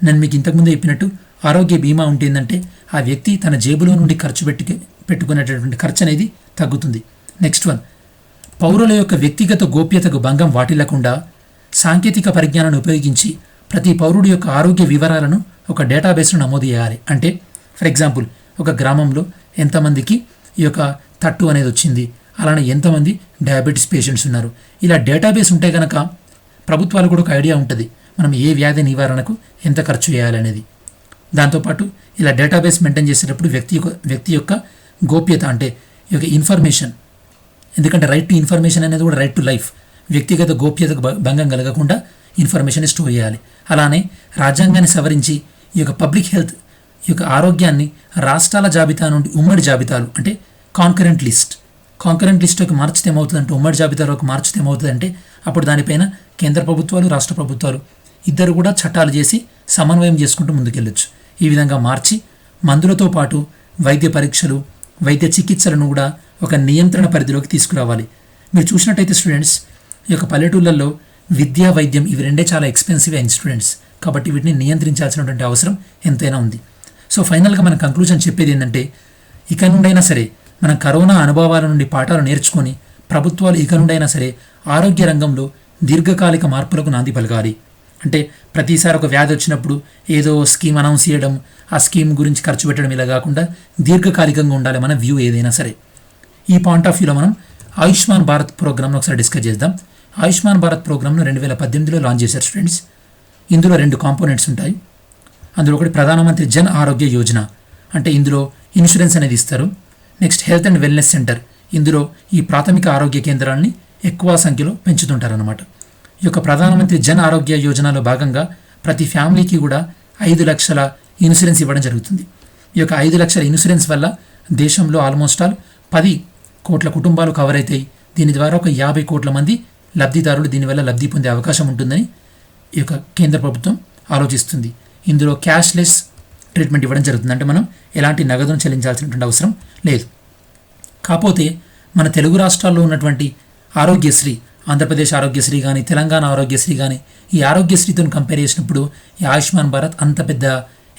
B: నేను మీకు ఇంతకుముందు చెప్పినట్టు ఆరోగ్య బీమా ఉంటుందంటే ఆ వ్యక్తి తన జేబులో నుండి పెట్టుకునేటటువంటి ఖర్చు అనేది తగ్గుతుంది. నెక్స్ట్ వన్, పౌరుల యొక్క వ్యక్తిగత గోప్యతకు భంగం వాటిల్లకుండా సాంకేతిక పరిజ్ఞానాన్ని ఉపయోగించి ప్రతి పౌరుడి యొక్క ఆరోగ్య వివరాలను ఒక డేటాబేస్ను నమోదు చేయాలి. అంటే ఫర్ ఎగ్జాంపుల్ ఒక గ్రామంలో ఎంతమందికి ఈ యొక్క తట్టు అనేది వచ్చింది, అలానే ఎంతమంది డయాబెటీస్ పేషెంట్స్ ఉన్నారు, ఇలా డేటాబేస్ ఉంటే కనుక ప్రభుత్వాలు కూడా ఒక ఐడియా ఉంటుంది మనం ఏ వ్యాధి నివారణకు ఎంత ఖర్చు చేయాలనేది. దాంతోపాటు ఇలా డేటాబేస్ మెయింటైన్ చేసేటప్పుడు వ్యక్తి యొక్క గోప్యత, అంటే ఈ యొక్క ఇన్ఫర్మేషన్, ఎందుకంటే రైట్ టు ఇన్ఫర్మేషన్ అనేది కూడా రైట్ టు లైఫ్, వ్యక్తిగత గోప్యతకు భంగం కలగకుండా ఇన్ఫర్మేషన్ స్టోర్ చేయాలి. అలానే రాజ్యాంగాన్ని సవరించి ఈ యొక్క పబ్లిక్ హెల్త్, ఈ యొక్క ఆరోగ్యాన్ని రాష్ట్రాల జాబితా నుండి ఉమ్మడి జాబితాలు, అంటే కాంకరెంట్ లిస్ట్కి మార్చితే ఏమవుతుందంటే, ఉమ్మడి జాబితాలోకి మార్చితే ఏమవుతుందంటే అప్పుడు దానిపైన కేంద్ర ప్రభుత్వాలు, రాష్ట్ర ప్రభుత్వాలు ఇద్దరు కూడా చట్టాలు చేసి సమన్వయం చేసుకుంటూ ముందుకెళ్ళొచ్చు. ఈ విధంగా మార్చి మందులతో పాటు వైద్య పరీక్షలు, వైద్య చికిత్సలను కూడా ఒక నియంత్రణ పరిధిలోకి తీసుకురావాలి. మీరు చూసినట్టయితే స్టూడెంట్స్, ఈ యొక్క పల్లెటూళ్ళల్లో విద్యా, వైద్యం ఇవి రెండే చాలా ఎక్స్పెన్సివ్ అయిన స్టూడెంట్స్, కాబట్టి వీటిని నియంత్రించాల్సినటువంటి అవసరం ఎంతైనా ఉంది. సో ఫైనల్గా మన కంక్లూజన్ చెప్పేది ఏంటంటే, ఇక నుండైనా సరే మనం కరోనా అనుభవాల నుండి పాఠాలు నేర్చుకొని ప్రభుత్వాలు ఇక నుండైనా సరే ఆరోగ్య రంగంలో దీర్ఘకాలిక మార్పులకు నాంది పలకాలి. అంటే ప్రతిసారి ఒక వ్యాధి వచ్చినప్పుడు ఏదో స్కీమ్ అనౌన్స్ చేయడం, ఆ స్కీమ్ గురించి ఖర్చు పెట్టడం ఇలా కాకుండా దీర్ఘకాలికంగా ఉండాలి మన వ్యూ ఏదైనా సరే. ఈ పాయింట్ ఆఫ్ వ్యూలో మనం ఆయుష్మాన్ భారత్ ప్రోగ్రామ్ను ఒకసారి డిస్కస్ చేద్దాం. ఆయుష్మాన్ భారత్ ప్రోగ్రామ్ను 2018లో లాంచ్ చేశారు స్టూడెంట్స్. ఇందులో 2 కాంపోనెంట్స్ ఉంటాయి. అందులో ఒకటి ప్రధానమంత్రి జన్ ఆరోగ్య యోజన, అంటే ఇందులో ఇన్సూరెన్స్ అనేది ఇస్తారు. Next health and wellness centre, ఇందులో ఈ ప్రాథమిక ఆరోగ్య కేంద్రాలని ఎక్కువ సంఖ్యలో పెంచుతుంటారన్నమాట. ఈ యొక్క ప్రధానమంత్రి జన్ ఆరోగ్య యోజనలో భాగంగా ప్రతి ఫ్యామిలీకి కూడా 5 లక్షల ఇన్సూరెన్స్ ఇవ్వడం జరుగుతుంది. ఈ యొక్క 5 లక్షల ఇన్సూరెన్స్ వల్ల దేశంలో ఆల్మోస్ట్ ఆల్ 10 కోట్ల కుటుంబాలు కవర్ అవుతాయి. దీని ద్వారా ఒక 50 కోట్ల మంది లబ్ధిదారులు దీనివల్ల లబ్ధి పొందే అవకాశం ఉంటుందని ఈ యొక్క కేంద్ర ప్రభుత్వం ఆలోచిస్తుంది. ఇందులో క్యాష్లెస్ ట్రీట్మెంట్ ఇవ్వడం జరుగుతుంది, అంటే మనం ఎలాంటి నగదును చెల్లించాల్సినటువంటి అవసరం లేదు. కాకపోతే మన తెలుగు రాష్ట్రాల్లో ఉన్నటువంటి ఆరోగ్యశ్రీ, ఆంధ్రప్రదేశ్ ఆరోగ్యశ్రీ కానీ, తెలంగాణ ఆరోగ్యశ్రీ కానీ, ఈ ఆరోగ్యశ్రీతో కంపేర్ చేసినప్పుడు ఈ ఆయుష్మాన్ భారత్ అంత పెద్ద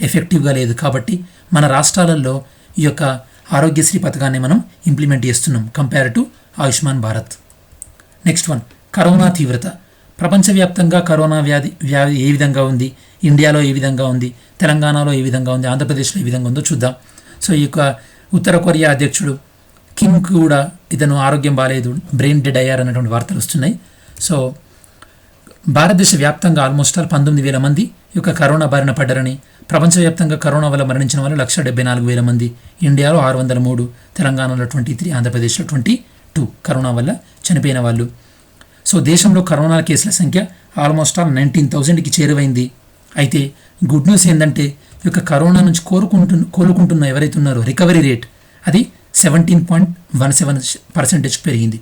B: ఎఫెక్టివ్గా లేదు. కాబట్టి మన రాష్ట్రాలలో ఈ యొక్క ఆరోగ్యశ్రీ పథకాన్ని మనం ఇంప్లిమెంట్ చేస్తున్నాం compare to Ayushman Bharat. Next one, corona తీవ్రత. ప్రపంచవ్యాప్తంగా కరోనా వ్యాధి ఏ విధంగా ఉంది, ఇండియాలో ఏ విధంగా ఉంది, తెలంగాణలో ఏ విధంగా ఉంది, ఆంధ్రప్రదేశ్లో ఏ విధంగా ఉందో చూద్దాం. సో ఈ యొక్క ఉత్తర కొరియా అధ్యక్షుడు కిమ్ కూడా ఇతను ఆరోగ్యం బాగాలేదు, బ్రెయిన్ డెడ్ అయ్యారు అన్నటువంటి వార్తలు వస్తున్నాయి. సో భారతదేశ వ్యాప్తంగా ఆల్మోస్ట్ 19,000 మంది ఈ యొక్క కరోనా బారిన పడ్డారని, ప్రపంచవ్యాప్తంగా కరోనా వల్ల మరణించిన వాళ్ళు 1,74,000 మంది, ఇండియాలో 603, తెలంగాణలో 23, ఆంధ్రప్రదేశ్లో 22 కరోనా వల్ల చనిపోయిన వాళ్ళు. సో దేశంలో కరోనా కేసుల సంఖ్య ఆల్మోస్ట్ ఆల్ 19,000కి చేరువైంది. అయితే గుడ్ న్యూస్ ఏంటంటే ఈ యొక్క కరోనా నుంచి కోలుకుంటున్న ఎవరైతే ఉన్నారో రికవరీ రేట్ అది 17.17% పెరిగింది.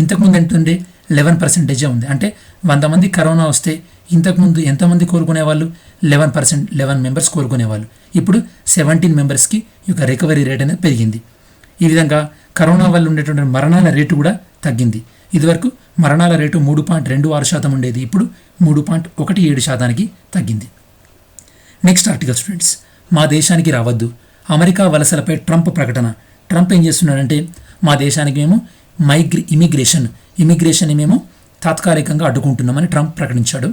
B: ఇంతకుముందు ఎంతుండే 11% ఉంది. అంటే 100 మంది కరోనా వస్తే ఇంతకుముందు ఎంతమంది కోలుకునేవాళ్ళు? 11 మెంబర్స్ కోలుకునేవాళ్ళు. ఇప్పుడు 17 మెంబర్స్కి ఈ యొక్క రికవరీ రేట్ అనేది పెరిగింది. ఈ విధంగా కరోనా వల్ల ఉండేటువంటి మరణాల రేటు కూడా తగ్గింది. ఇదివరకు మరణాల రేటు 3.26% ఉండేది, ఇప్పుడు 3.17% తగ్గింది. నెక్స్ట్ ఆర్టికల్ స్టూడెంట్స్, మా దేశానికి రావద్దు, అమెరికా వలసలపై ట్రంప్ ప్రకటన. ట్రంప్ ఏం చేస్తున్నాడంటే మా దేశానికి మేము ఇమిగ్రేషన్ మేము తాత్కాలికంగా అడ్డుకుంటున్నామని ట్రంప్ ప్రకటించాడు.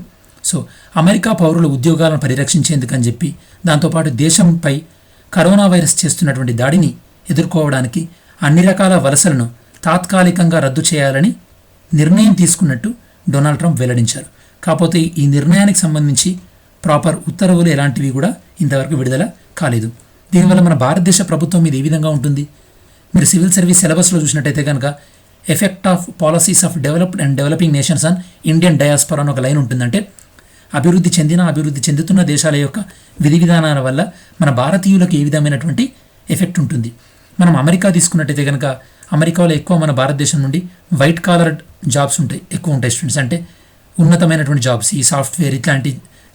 B: సో అమెరికా పౌరుల ఉద్యోగాలను పరిరక్షించేందుకని చెప్పి దాంతోపాటు దేశంపై కరోనా వైరస్ చేస్తున్నటువంటి దాడిని ఎదుర్కోవడానికి అన్ని రకాల వలసలను తాత్కాలికంగా రద్దు చేయాలని నిర్ణయం తీసుకున్నట్టు డొనాల్డ్ ట్రంప్ వెల్లడించారు. కాకపోతే ఈ నిర్ణయానికి సంబంధించి ప్రాపర్ ఉత్తర్వులు ఎలాంటివి కూడా ఇంతవరకు విడుదల కాలేదు. దీనివల్ల మన భారతదేశ ప్రభుత్వం మీద ఏ విధంగా ఉంటుంది? మీరు సివిల్ సర్వీస్ సిలబస్లో చూసినట్టయితే కనుక effect of policies of developed and developing nations on Indian diaspora అని ఒక లైన్ ఉంటుందంటే అభివృద్ధి చెందుతున్న దేశాల యొక్క విధి విధానాల వల్ల మన భారతీయులకు ఏ విధమైనటువంటి ఎఫెక్ట్ ఉంటుంది. మనం అమెరికా తీసుకున్నట్టయితే కనుక అమెరికాలో ఎక్కువ మన భారతదేశం నుండి వైట్ కాలర్ జాబ్స్ ఎక్కువ ఉంటాయి స్టూడెంట్స్. అంటే ఉన్నతమైనటువంటి జాబ్స్, ఈ సాఫ్ట్వేర్ ఇట్లాంటి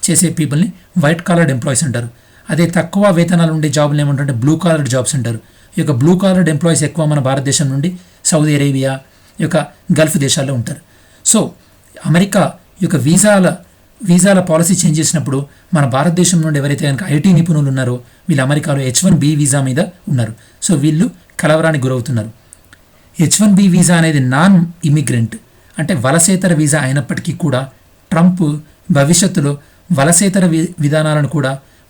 B: చేసే పీపుల్ని వైట్ కాలర్డ్ ఎంప్లాయీస్ అంటారు. అదే తక్కువ వేతనాలు ఉండే జాబులు ఏమంటారంటే బ్లూ కాలర్డ్ జాబ్స్ అంటారు. ఈ యొక్క బ్లూ కాలర్డ్ ఎంప్లాయీస్ ఎక్కువ మన భారతదేశం నుండి సౌదీ అరేబియా ఈ యొక్క గల్ఫ్ దేశాల్లో ఉంటారు. సో అమెరికా ఈ యొక్క వీసాల పాలసీ చేంజ్ చేసినప్పుడు మన భారతదేశం నుండి ఎవరైతే కనుక ఐటీ నిపుణులు ఉన్నారో వీళ్ళు అమెరికాలో H1B వీసా మీద ఉన్నారు. సో వీళ్ళు కలవరానికి గురవుతున్నారు. H1B వీసా అనేది నాన్ ఇమిగ్రెంట్ అంటే వలసేతర వీసా అయినప్పటికీ కూడా ట్రంప్ భవిష్యత్తులో వలసేతర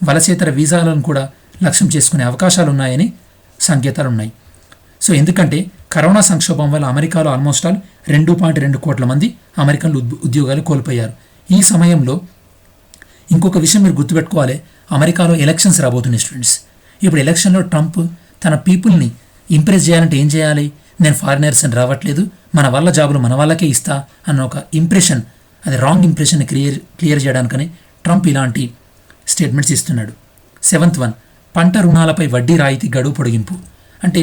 B: వలసేతర వీసాలను కూడా లక్ష్యం చేసుకునే అవకాశాలు ఉన్నాయని సంకేతాలు ఉన్నాయి. సో ఎందుకంటే కరోనా సంక్షోభం వల్ల అమెరికాలో ఆల్మోస్ట్ ఆల్ 2.2 కోట్ల మంది అమెరికన్లు ఉద్యోగాలు కోల్పోయారు. ఈ సమయంలో ఇంకొక విషయం మీరు గుర్తుపెట్టుకోవాలి, అమెరికాలో ఎలక్షన్స్ రాబోతున్నాయి స్టూడెంట్స్. ఇప్పుడు ఎలక్షన్లో ట్రంప్ తన పీపుల్ని ఇంప్రెస్ చేయాలంటే ఏం చేయాలి? నేను ఫారినర్స్ అని రావట్లేదు, మన వల్ల జాబులు మన వాళ్ళకే ఇస్తా అన్న ఒక ఇంప్రెషన్, అది రాంగ్ ఇంప్రెషన్ని క్లియర్ చేయడానికని ట్రంప్ ఇలాంటి స్టేట్మెంట్స్ ఇస్తున్నాడు. 7th వన్, పంట రుణాలపై వడ్డీ రాయితీ గడువు పొడిగింపు. అంటే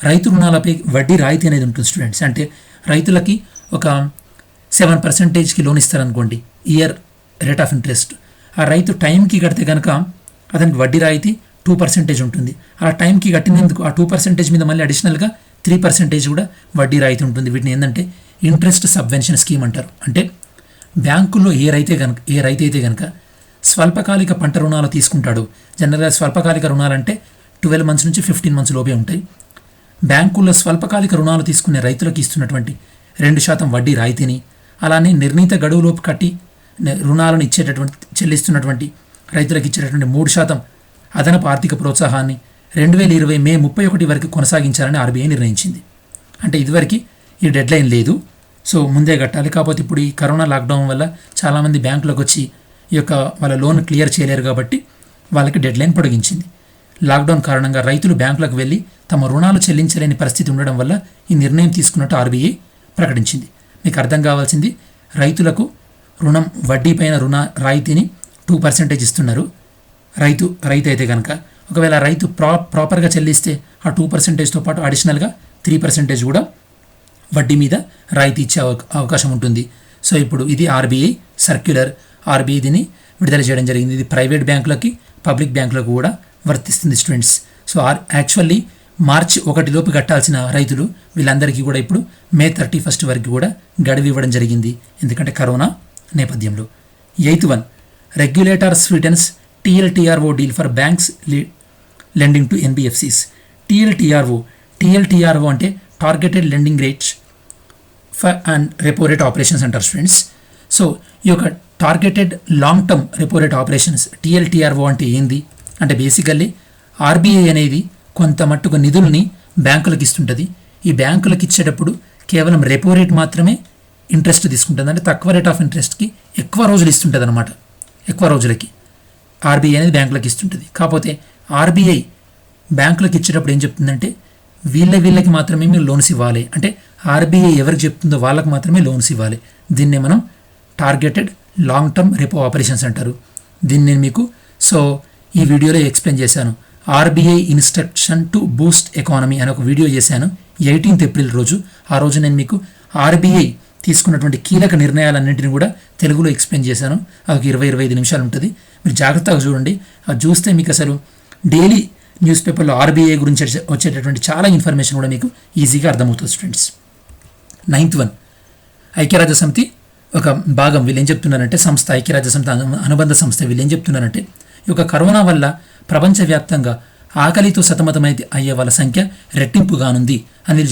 B: రైతు రుణాలపై వడ్డీ రాయితీ అనేది ఉంటుంది స్టూడెంట్స్. అంటే రైతులకి ఒక 7%కి లోన్ ఇస్తారనుకోండి, ఇయర్ రేట్ ఆఫ్ ఇంట్రెస్ట్. ఆ రైతు టైంకి కడితే కనుక అతనికి వడ్డీ రాయితీ 2% ఉంటుంది. ఆ టైంకి కట్టినందుకు ఆ 2% మీద మళ్ళీ అడిషనల్గా 3% కూడా వడ్డీ రాయితీ ఉంటుంది. వీటిని ఏంటంటే ఇంట్రెస్ట్ సబ్వెన్షన్ స్కీమ్ అంటారు. అంటే బ్యాంకుల్లో ఏ రైతు అయితే కనుక స్వల్పకాలిక పంట రుణాలు తీసుకుంటాడో, జనరల్గా స్వల్పకాలిక రుణాలు అంటే 12 months నుంచి 15 months లోపే ఉంటాయి. బ్యాంకుల్లో స్వల్పకాలిక రుణాలు తీసుకునే రైతులకు ఇస్తున్నటువంటి 2% వడ్డీ రాయితీని, అలానే నిర్ణీత గడువులోపు కట్టి రుణాలను చెల్లిస్తున్నటువంటి రైతులకు ఇచ్చేటటువంటి 3% అదనపు ఆర్థిక ప్రోత్సాహాన్ని 2020 మే 31 వరకు కొనసాగించాలని ఆర్బీఐ నిర్ణయించింది. అంటే ఇదివరకు ఈ డెడ్ లైన్ లేదు, సో ముందే కట్టాలి. కాకపోతే ఇప్పుడు ఈ కరోనా లాక్డౌన్ వల్ల చాలామంది బ్యాంకులకు వచ్చి ఈ యొక్క వాళ్ళ లోన్ క్లియర్ చేయలేరు కాబట్టి వాళ్ళకి డెడ్ లైన్ పొడిగించింది. లాక్డౌన్ కారణంగా రైతులు బ్యాంకులకు వెళ్ళి తమ రుణాలు చెల్లించలేని పరిస్థితి ఉండడం వల్ల ఈ నిర్ణయం తీసుకున్నట్టు ఆర్బీఐ ప్రకటించింది. మీకు అర్థం కావాల్సింది, రైతులకు రుణం వడ్డీ పైన రుణ రాయితీని 2% ఇస్తున్నారు. రైతు అయితే కనుక ఒకవేళ రైతు ప్రాపర్గా చెల్లిస్తే ఆ 2%తో పాటు అడిషనల్గా 3% కూడా వడ్డీ మీద రాయితీ ఇచ్చే అవకాశం ఉంటుంది. సో ఇప్పుడు ఇది ఆర్బీఐ సర్క్యులర్, ఆర్బీఐ దీన్ని విడుదల చేయడం జరిగింది. ఇది ప్రైవేట్ బ్యాంకులకి, పబ్లిక్ బ్యాంకులకు కూడా వర్తిస్తుంది స్టూడెంట్స్. సో యాక్చువల్లీ మార్చి 1 లోపు కట్టాల్సిన రైతులు వీళ్ళందరికీ కూడా ఇప్పుడు మే 31 వరకు కూడా గడువు ఇవ్వడం జరిగింది, ఎందుకంటే కరోనా నేపథ్యంలో. 8th one, regulator sweetens TLTRO deal for banks lending to NBFCs. TLTRO అంటే targeted lending rates and repo rate operations అంటారు స్టూడెంట్స్. సో ఈ యొక్క targeted long term repo rate operations TLTRO అంటే ఏంది అంటే బేసికల్లీ ఆర్బీఐ అనేది కొంత మట్టుకు నిధుల్ని బ్యాంకులకు ఇస్తుంటుంది. ఈ బ్యాంకులకు ఇచ్చేటప్పుడు కేవలం రెపో రేట్ మాత్రమే ఇంట్రెస్ట్ తీసుకుంటుంది. అంటే తక్కువ రేట్ ఆఫ్ ఇంట్రెస్ట్కి ఎక్కువ రోజులు ఇస్తుంటుంది అనమాట. ఎక్కువ రోజులకి ఆర్బీఐ అనేది బ్యాంకులకు ఇస్తుంటుంది. కాకపోతే ఆర్బీఐ బ్యాంకులకు ఇచ్చేటప్పుడు ఏం చెప్తుందంటే వీళ్ళకి మాత్రమే మీరు లోన్స్ ఇవ్వాలి. అంటే ఆర్బీఐ ఎవరికి చెప్తుందో వాళ్ళకు మాత్రమే లోన్స్ ఇవ్వాలి. దీన్నే మనం targeted long term repo operations అంటారు. దీన్ని నేను మీకు ఈ వీడియోలో ఎక్స్ప్లెయిన్ చేశాను. RBI instruction to Boost economy అనే ఒక వీడియో చేశాను 18th ఏప్రిల్ రోజు. ఆ రోజు నేను మీకు ఆర్బీఐ తీసుకున్నటువంటి కీలక నిర్ణయాలన్నింటినీ కూడా తెలుగులో ఎక్స్ప్లెయిన్ చేశాను. అదొక 20-25 నిమిషాలు ఉంటుంది. మీరు జాగ్రత్తగా చూడండి. అది చూస్తే మీకు అసలు డైలీ న్యూస్ పేపర్లో ఆర్బీఐ గురించి వచ్చేటటువంటి చాలా ఇన్ఫర్మేషన్ కూడా మీకు ఈజీగా అర్థమవుతుంది స్టూడెంట్స్. 9th వన్, ఐక్యరాజ్య సమితి ఒక భాగం. వీళ్ళు ఏం చెప్తున్నారంటే ఐక్యరాజ్య సమితి అనుబంధ సంస్థ. వీళ్ళు ఏం చెప్తున్నారంటే ఈ యొక్క కరోనా వల్ల ప్రపంచవ్యాప్తంగా ఆకలితో సతమతమై అయ్యే వాళ్ళ సంఖ్య రెట్టింపు కానుంది అని వీళ్ళు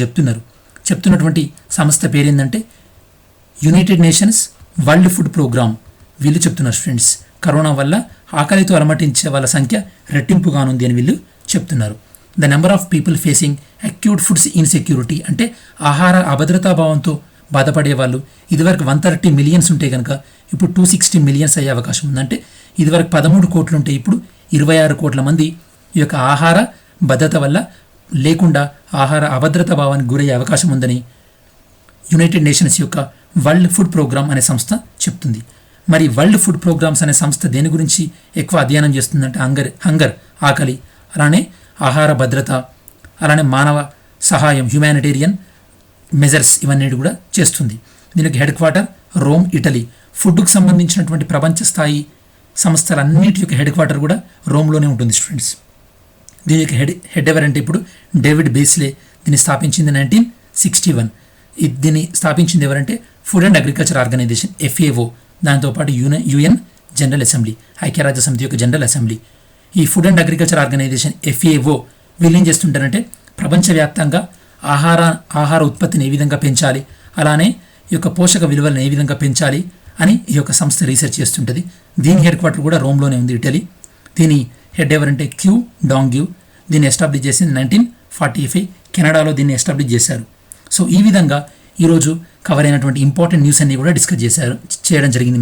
B: చెప్తున్నటువంటి సంస్థ పేరేందంటే United Nations World Food Programme. వీళ్ళు చెప్తున్నారు స్టూడెంట్స్, కరోనా వల్ల ఆకలితో అలమటించే వాళ్ళ సంఖ్య రెట్టింపు కానుంది అని వీళ్ళు చెప్తున్నారు. The number of people facing acute foods insecurity అంటే ఆహార అభద్రతాభావంతో బాధపడే వాళ్ళు ఇదివరకు 130 మిలియన్స్ ఉంటే కనుక ఇప్పుడు 260 మిలియన్స్ అయ్యే అవకాశం ఉంది. అంటే ఇదివరకు 13 కోట్లు ఉంటే ఇప్పుడు 26 కోట్ల మంది ఈ యొక్క ఆహార భద్రత వల్ల లేకుండా ఆహార అభద్రతా భావానికి గురయ్యే అవకాశం ఉందని యునైటెడ్ నేషన్స్ యొక్క వరల్డ్ ఫుడ్ ప్రోగ్రామ్ అనే సంస్థ చెప్తుంది. మరి వరల్డ్ ఫుడ్ ప్రోగ్రామ్స్ అనే సంస్థ దేని గురించి ఎక్కువ అధ్యయనం చేస్తుందంటే హంగర్ ఆకలి, అలానే ఆహార భద్రత, అలానే మానవ సహాయం హ్యుమానిటేరియన్ మెజర్స్ ఇవన్నీ కూడా చేస్తుంది. దీనికి హెడ్ క్వార్టర్ రోమ్, ఇటలీ. ఫుడ్కు సంబంధించినటువంటి ప్రపంచ స్థాయి సంస్థలన్నిటి యొక్క హెడ్ క్వార్టర్ కూడా రోమ్లోనే ఉంటుంది స్టూడెంట్స్. దీని యొక్క హెడ్ ఎవరంటే ఇప్పుడు డేవిడ్ బేస్లే. దీన్ని స్థాపించింది 1961. దీన్ని స్థాపించింది ఎవరంటే food and agriculture organisation FAO. దాంతోపాటు యుఎన్ జనరల్ అసెంబ్లీ, ఐక్యరాజ్య సమితి యొక్క జనరల్ అసెంబ్లీ. ఈ food and agriculture organisation FAO వీళ్ళు ఏం చేస్తుంటారంటే ప్రపంచవ్యాప్తంగా ఆహార ఉత్పత్తిని ఏ విధంగా పెంచాలి, అలానే ఈ యొక్క పోషక విలువలను ఏ విధంగా పెంచాలి అని ఈ యొక్క సంస్థ రీసెర్చ్ చేస్తుంటుంది. దీని హెడ్ క్వార్టర్ కూడా రోమ్లోనే ఉంది, ఇటలీ. దీని హెడ్ ఎవరంటే క్యూ డాంగ్యూ. దీన్ని ఎస్టాబ్లిష్ చేసింది 1945. కెనడాలో దీన్ని ఎస్టాబ్లిష్ చేశారు. ఈ విధంగా ఈరోజు కవర్ అయినటువంటి ఇంపార్టెంట్ న్యూస్ అన్ని కూడా డిస్కస్ చేయడం జరిగింది.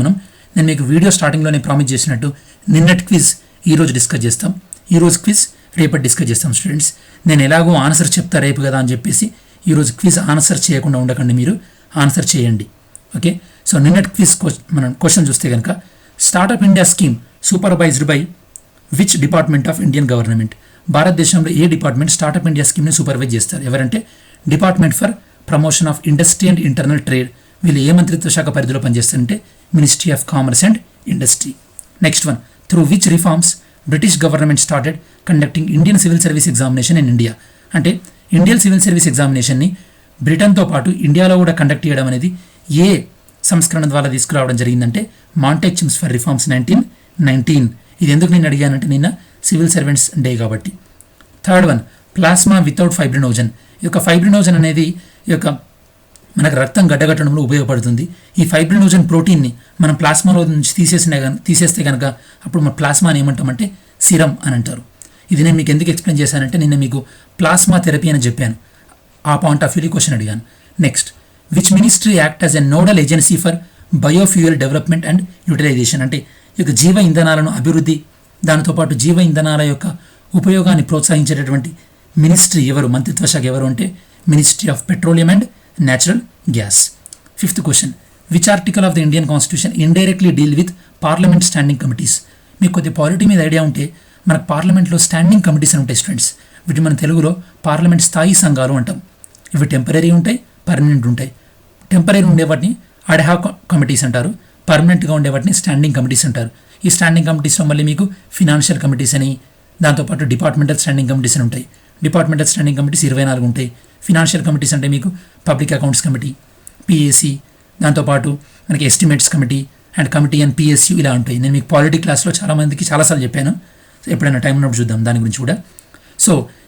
B: నేను మీకు వీడియో స్టార్టింగ్లోనే ప్రామిస్ చేసినట్టు నిన్నటి క్విజ్ ఈరోజు డిస్కస్ చేస్తాం, ఈరోజు క్విజ్ రేపటి డిస్కస్ చేస్తాం స్టూడెంట్స్. నేను ఎలాగో ఆన్సర్ చెప్తా రేపు కదా అని చెప్పేసి ఈరోజు క్విజ్ ఆన్సర్ చేయకుండా ఉండకండి, మీరు ఆన్సర్ చేయండి. ఓకే, నిన్నటి క్విజ్ మనం క్వశ్చన్ చూస్తే కనుక startup India scheme supervised by which department of Indian government? భారతదేశంలో ఏ డిపార్ట్మెంట్ స్టార్టప్ ఇండియా స్కీమ్ని సూపర్వైజ్ చేస్తారు? ఎవరంటే department for promotion of industry and internal trade. వీళ్ళు ఏ మంత్రిత్వ శాఖ పరిధిలో పనిచేస్తారంటే ministry of commerce and industry. Next one, through which reforms British government started conducting Indian civil service examination in India? అంటే ఇండియన్ సివిల్ సర్వీస్ ఎగ్జామినేషన్ని బ్రిటన్తో పాటు ఇండియాలో కూడా కండక్ట్ చేయడం అనేది ఏ సంస్కరణ ద్వారా తీసుకురావడం జరిగిందంటే మాంటెక్యూమ్స్ ఫర్ రిఫార్మ్స్ 1919. ఇది ఎందుకు నేను అడిగానంటే నిన్న సివిల్ సర్వెంట్స్ డే కాబట్టి. Third one, plasma without fibrinogen. ఈ యొక్క ఫైబ్రినోజన్ అనేది ఈ యొక్క మనకు రక్తం గడ్డగట్టడంలో ఉపయోగపడుతుంది. ఈ ఫైబ్రినోజన్ ప్రోటీన్ని మనం ప్లాస్మాలో నుంచి తీసేస్తే కనుక అప్పుడు మన ప్లాస్మాని ఏమంటామంటే సిరం అని అంటారు. ఇది నేను మీకు ఎందుకు ఎక్స్ప్లెయిన్ చేశానంటే నిన్న మీకు ప్లాస్మా థెరపీ అని చెప్పాను. ఆ పాయింట్ ఆఫ్ వ్యూలో క్వశ్చన్ అడిగాను. Next, which ministry act as a nodal agency for biofuel development and utilisation? అంటే ఈ యొక్క జీవ ఇంధనాలను అభివృద్ధి, దానితోపాటు జీవ ఇంధనాల యొక్క ఉపయోగాన్ని ప్రోత్సహించేటటువంటి మినిస్ట్రీ ఎవరు, మంత్రిత్వ శాఖ ఎవరు అంటే ministry of petroleum and natural gas. Fifth question, which article of the Indian constitution indirectly deal with parliament standing committees? మీకు కొద్ది పాలిటీ మీద ఐడియా ఉంటే మనకు పార్లమెంట్లో స్టాండింగ్ కమిటీస్ అని ఉంటాయి స్టూడెంట్స్. వీటి మన తెలుగులో పార్లమెంట్ స్థాయి సంఘాలు అంటాం. ఇవి టెంపరీ ఉంటాయి, పర్మనెంట్ ఉంటాయి. టెంపరీ ఉండే వాటిని అడ్హాక్ కమిటీస్ అంటారు, పర్మనెంట్గా ఉండే వాటిని స్టాండింగ్ కమిటీస్ అంటారు. ఈ స్టాండింగ్ కమిటీస్లో మళ్ళీ మీకు ఫినాన్షియల్ కమిటీస్ అని, దాంతోపాటు డిపార్ట్మెంటల్ స్టాండింగ్ కమిటీస్ అని ఉంటాయి. డిపార్ట్మెంటల్ స్టాండింగ్ కమిటీస్ 24 ఉంటాయి. ఫినాన్షియల్ కమిటీస్ అంటే మీకు పబ్లిక్ అకౌంట్స్ కమిటీ, PAC, దాంతోపాటు మనకి estimates committee and committee and PSU ఇలా ఉంటాయి. నేను మీకు పాలిటీ క్లాస్లో చాలామందికి చాలాసార్లు చెప్పాను. ఎప్పుడైనా టైం ఉన్నప్పుడు చూద్దాం దాని గురించి కూడా.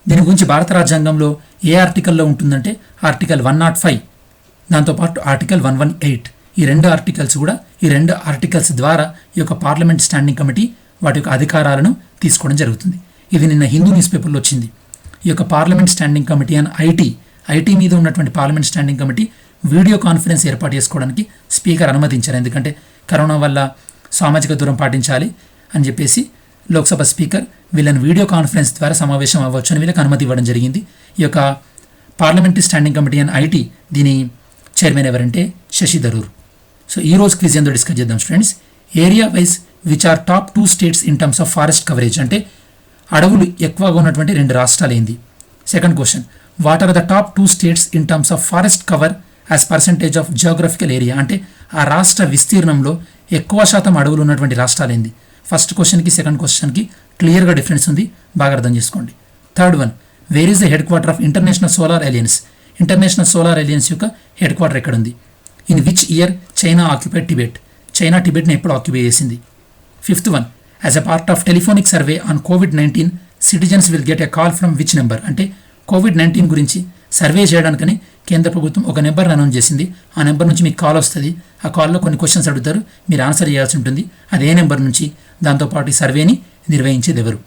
B: దీని గురించి భారత రాజ్యాంగంలో ఏ ఆర్టికల్లో ఉంటుందంటే ఆర్టికల్ 105, దాంతోపాటు ఆర్టికల్ 118. ఈ రెండు ఆర్టికల్స్ ద్వారా ఈ యొక్క పార్లమెంట్ స్టాండింగ్ కమిటీ వాటి యొక్క అధికారాలను తీసుకోవడం జరుగుతుంది. ఇది నిన్న హిందూ న్యూస్ పేపర్లో వచ్చింది. ఈ యొక్క parliament standing committee and IT మీద ఉన్నటువంటి parliament standing committee video conference ఏర్పాటు చేసుకోవడానికి స్పీకర్ అనుమతించారు. ఎందుకంటే కరోనా వల్ల సామాజిక దూరం పాటించాలి అని చెప్పేసి లోక్సభ స్పీకర్ వీళ్ళని వీడియో కాన్ఫరెన్స్ ద్వారా సమావేశం అవ్వచ్చు అని వీళ్ళకి అనుమతి ఇవ్వడం జరిగింది. ఈ యొక్క parliamentary standing committee and IT దీని చైర్మన్ ఎవరంటే శశి థరూర్. సో ఈ రోజు క్విజ్ ఏందో డిస్కస్ చేద్దాం students. Area wise which are top 2 states in terms of forest coverage, అంటే అడవులు ఎక్కువగా ఉన్నటువంటి 2 రాష్ట్రాలు ఏంది. Second question, what are the top 2 states in terms of forest cover as percentage of geographical area, అంటే ఆ రాష్ట్ర విస్తీర్ణంలో ఎక్కువ శాతం అడవులు ఉన్నటువంటి రాష్ట్రాలు ఏంది. ఫస్ట్ క్వశ్చన్కి సెకండ్ క్వశ్చన్కి క్లియర్గా డిఫరెన్స్ ఉంది, బాగా అర్థం చేసుకోండి. Third one, where is the headquarter of international solar alliance, international solar alliance యొక్క హెడ్ క్వార్టర్ ఎక్కడ ఉంది. In which year China occupied Tibet, China టిబెట్ని ఎప్పుడు ఆక్యుపై చేసింది. Fifth one, as a part of telephonic survey on COVID-19 citizens will get a call from which number, అంటే COVID-19 గురించి survey చేయడానికని కేంద్ర ప్రభుత్వం ఒక నెంబర్ని అనౌన్స్ చేసింది. ఆ నెంబర్ నుంచి మీకు కాల్ వస్తుంది. ఆ కాల్లో కొన్ని క్వశ్చన్స్ అడుగుతారు, మీరు ఆన్సర్ చేయాల్సి ఉంటుంది. అదే నెంబర్ నుంచి. దాంతోపాటు ఈ సర్వేని నిర్వహించేది ఎవరు.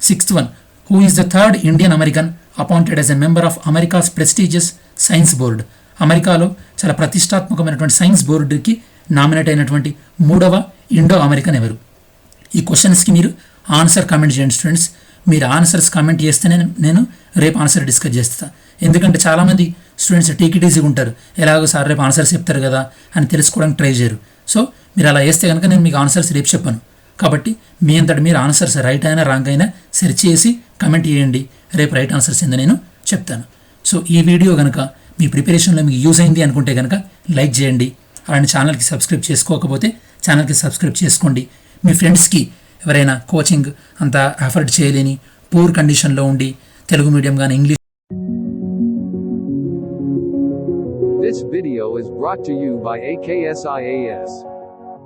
B: Sixth one, who is the third Indian American appointed as a member of America's prestigious science board, అమెరికాలో చాలా ప్రతిష్టాత్మకమైనటువంటి సైన్స్ బోర్డుకి నామినేట్ అయినటువంటి 3వ ఇండో అమెరికన్ ఎవరు. ఈ క్వశ్చన్స్కి మీరు ఆన్సర్ కామెంట్ చేయండి స్టూడెంట్స్. మీరు ఆన్సర్స్ కామెంట్ చేస్తేనే నేను రేపు ఆన్సర్ డిస్కస్ చేస్తాను. ఎందుకంటే చాలామంది స్టూడెంట్స్ టీజీగా ఉంటారు, ఎలాగో సార్ రేపు ఆన్సర్స్ చెప్తారు కదా అని తెలుసుకోవడానికి ట్రై చేయరు. సో మీరు అలా చేస్తే కనుక నేను మీకు ఆన్సర్స్ రేపు చెప్పాను. కాబట్టి మీ అంతటి మీరు ఆన్సర్స్ రైట్ అయినా రాంగ్ అయినా సెర్చ్ చేసి కమెంట్ చేయండి, రేపు రైట్ ఆన్సర్స్ ఏందో నేను చెప్తాను. సో ఈ వీడియో కనుక మీ ప్రిపరేషన్లో మీకు యూజ్ అయింది అనుకుంటే కనుక లైక్ చేయండి. అలాంటి ఛానల్కి సబ్స్క్రైబ్ చేసుకోకపోతే ఛానల్కి సబ్స్క్రైబ్ చేసుకోండి. మీ ఫ్రెండ్స్కి ఎవరైనా కోచింగ్ అంత అఫోర్డ్ చేయలేని పూర్ కండిషన్లో ఉండి తెలుగు మీడియం కానీ English.
A: This video is brought to you by AKSIAS.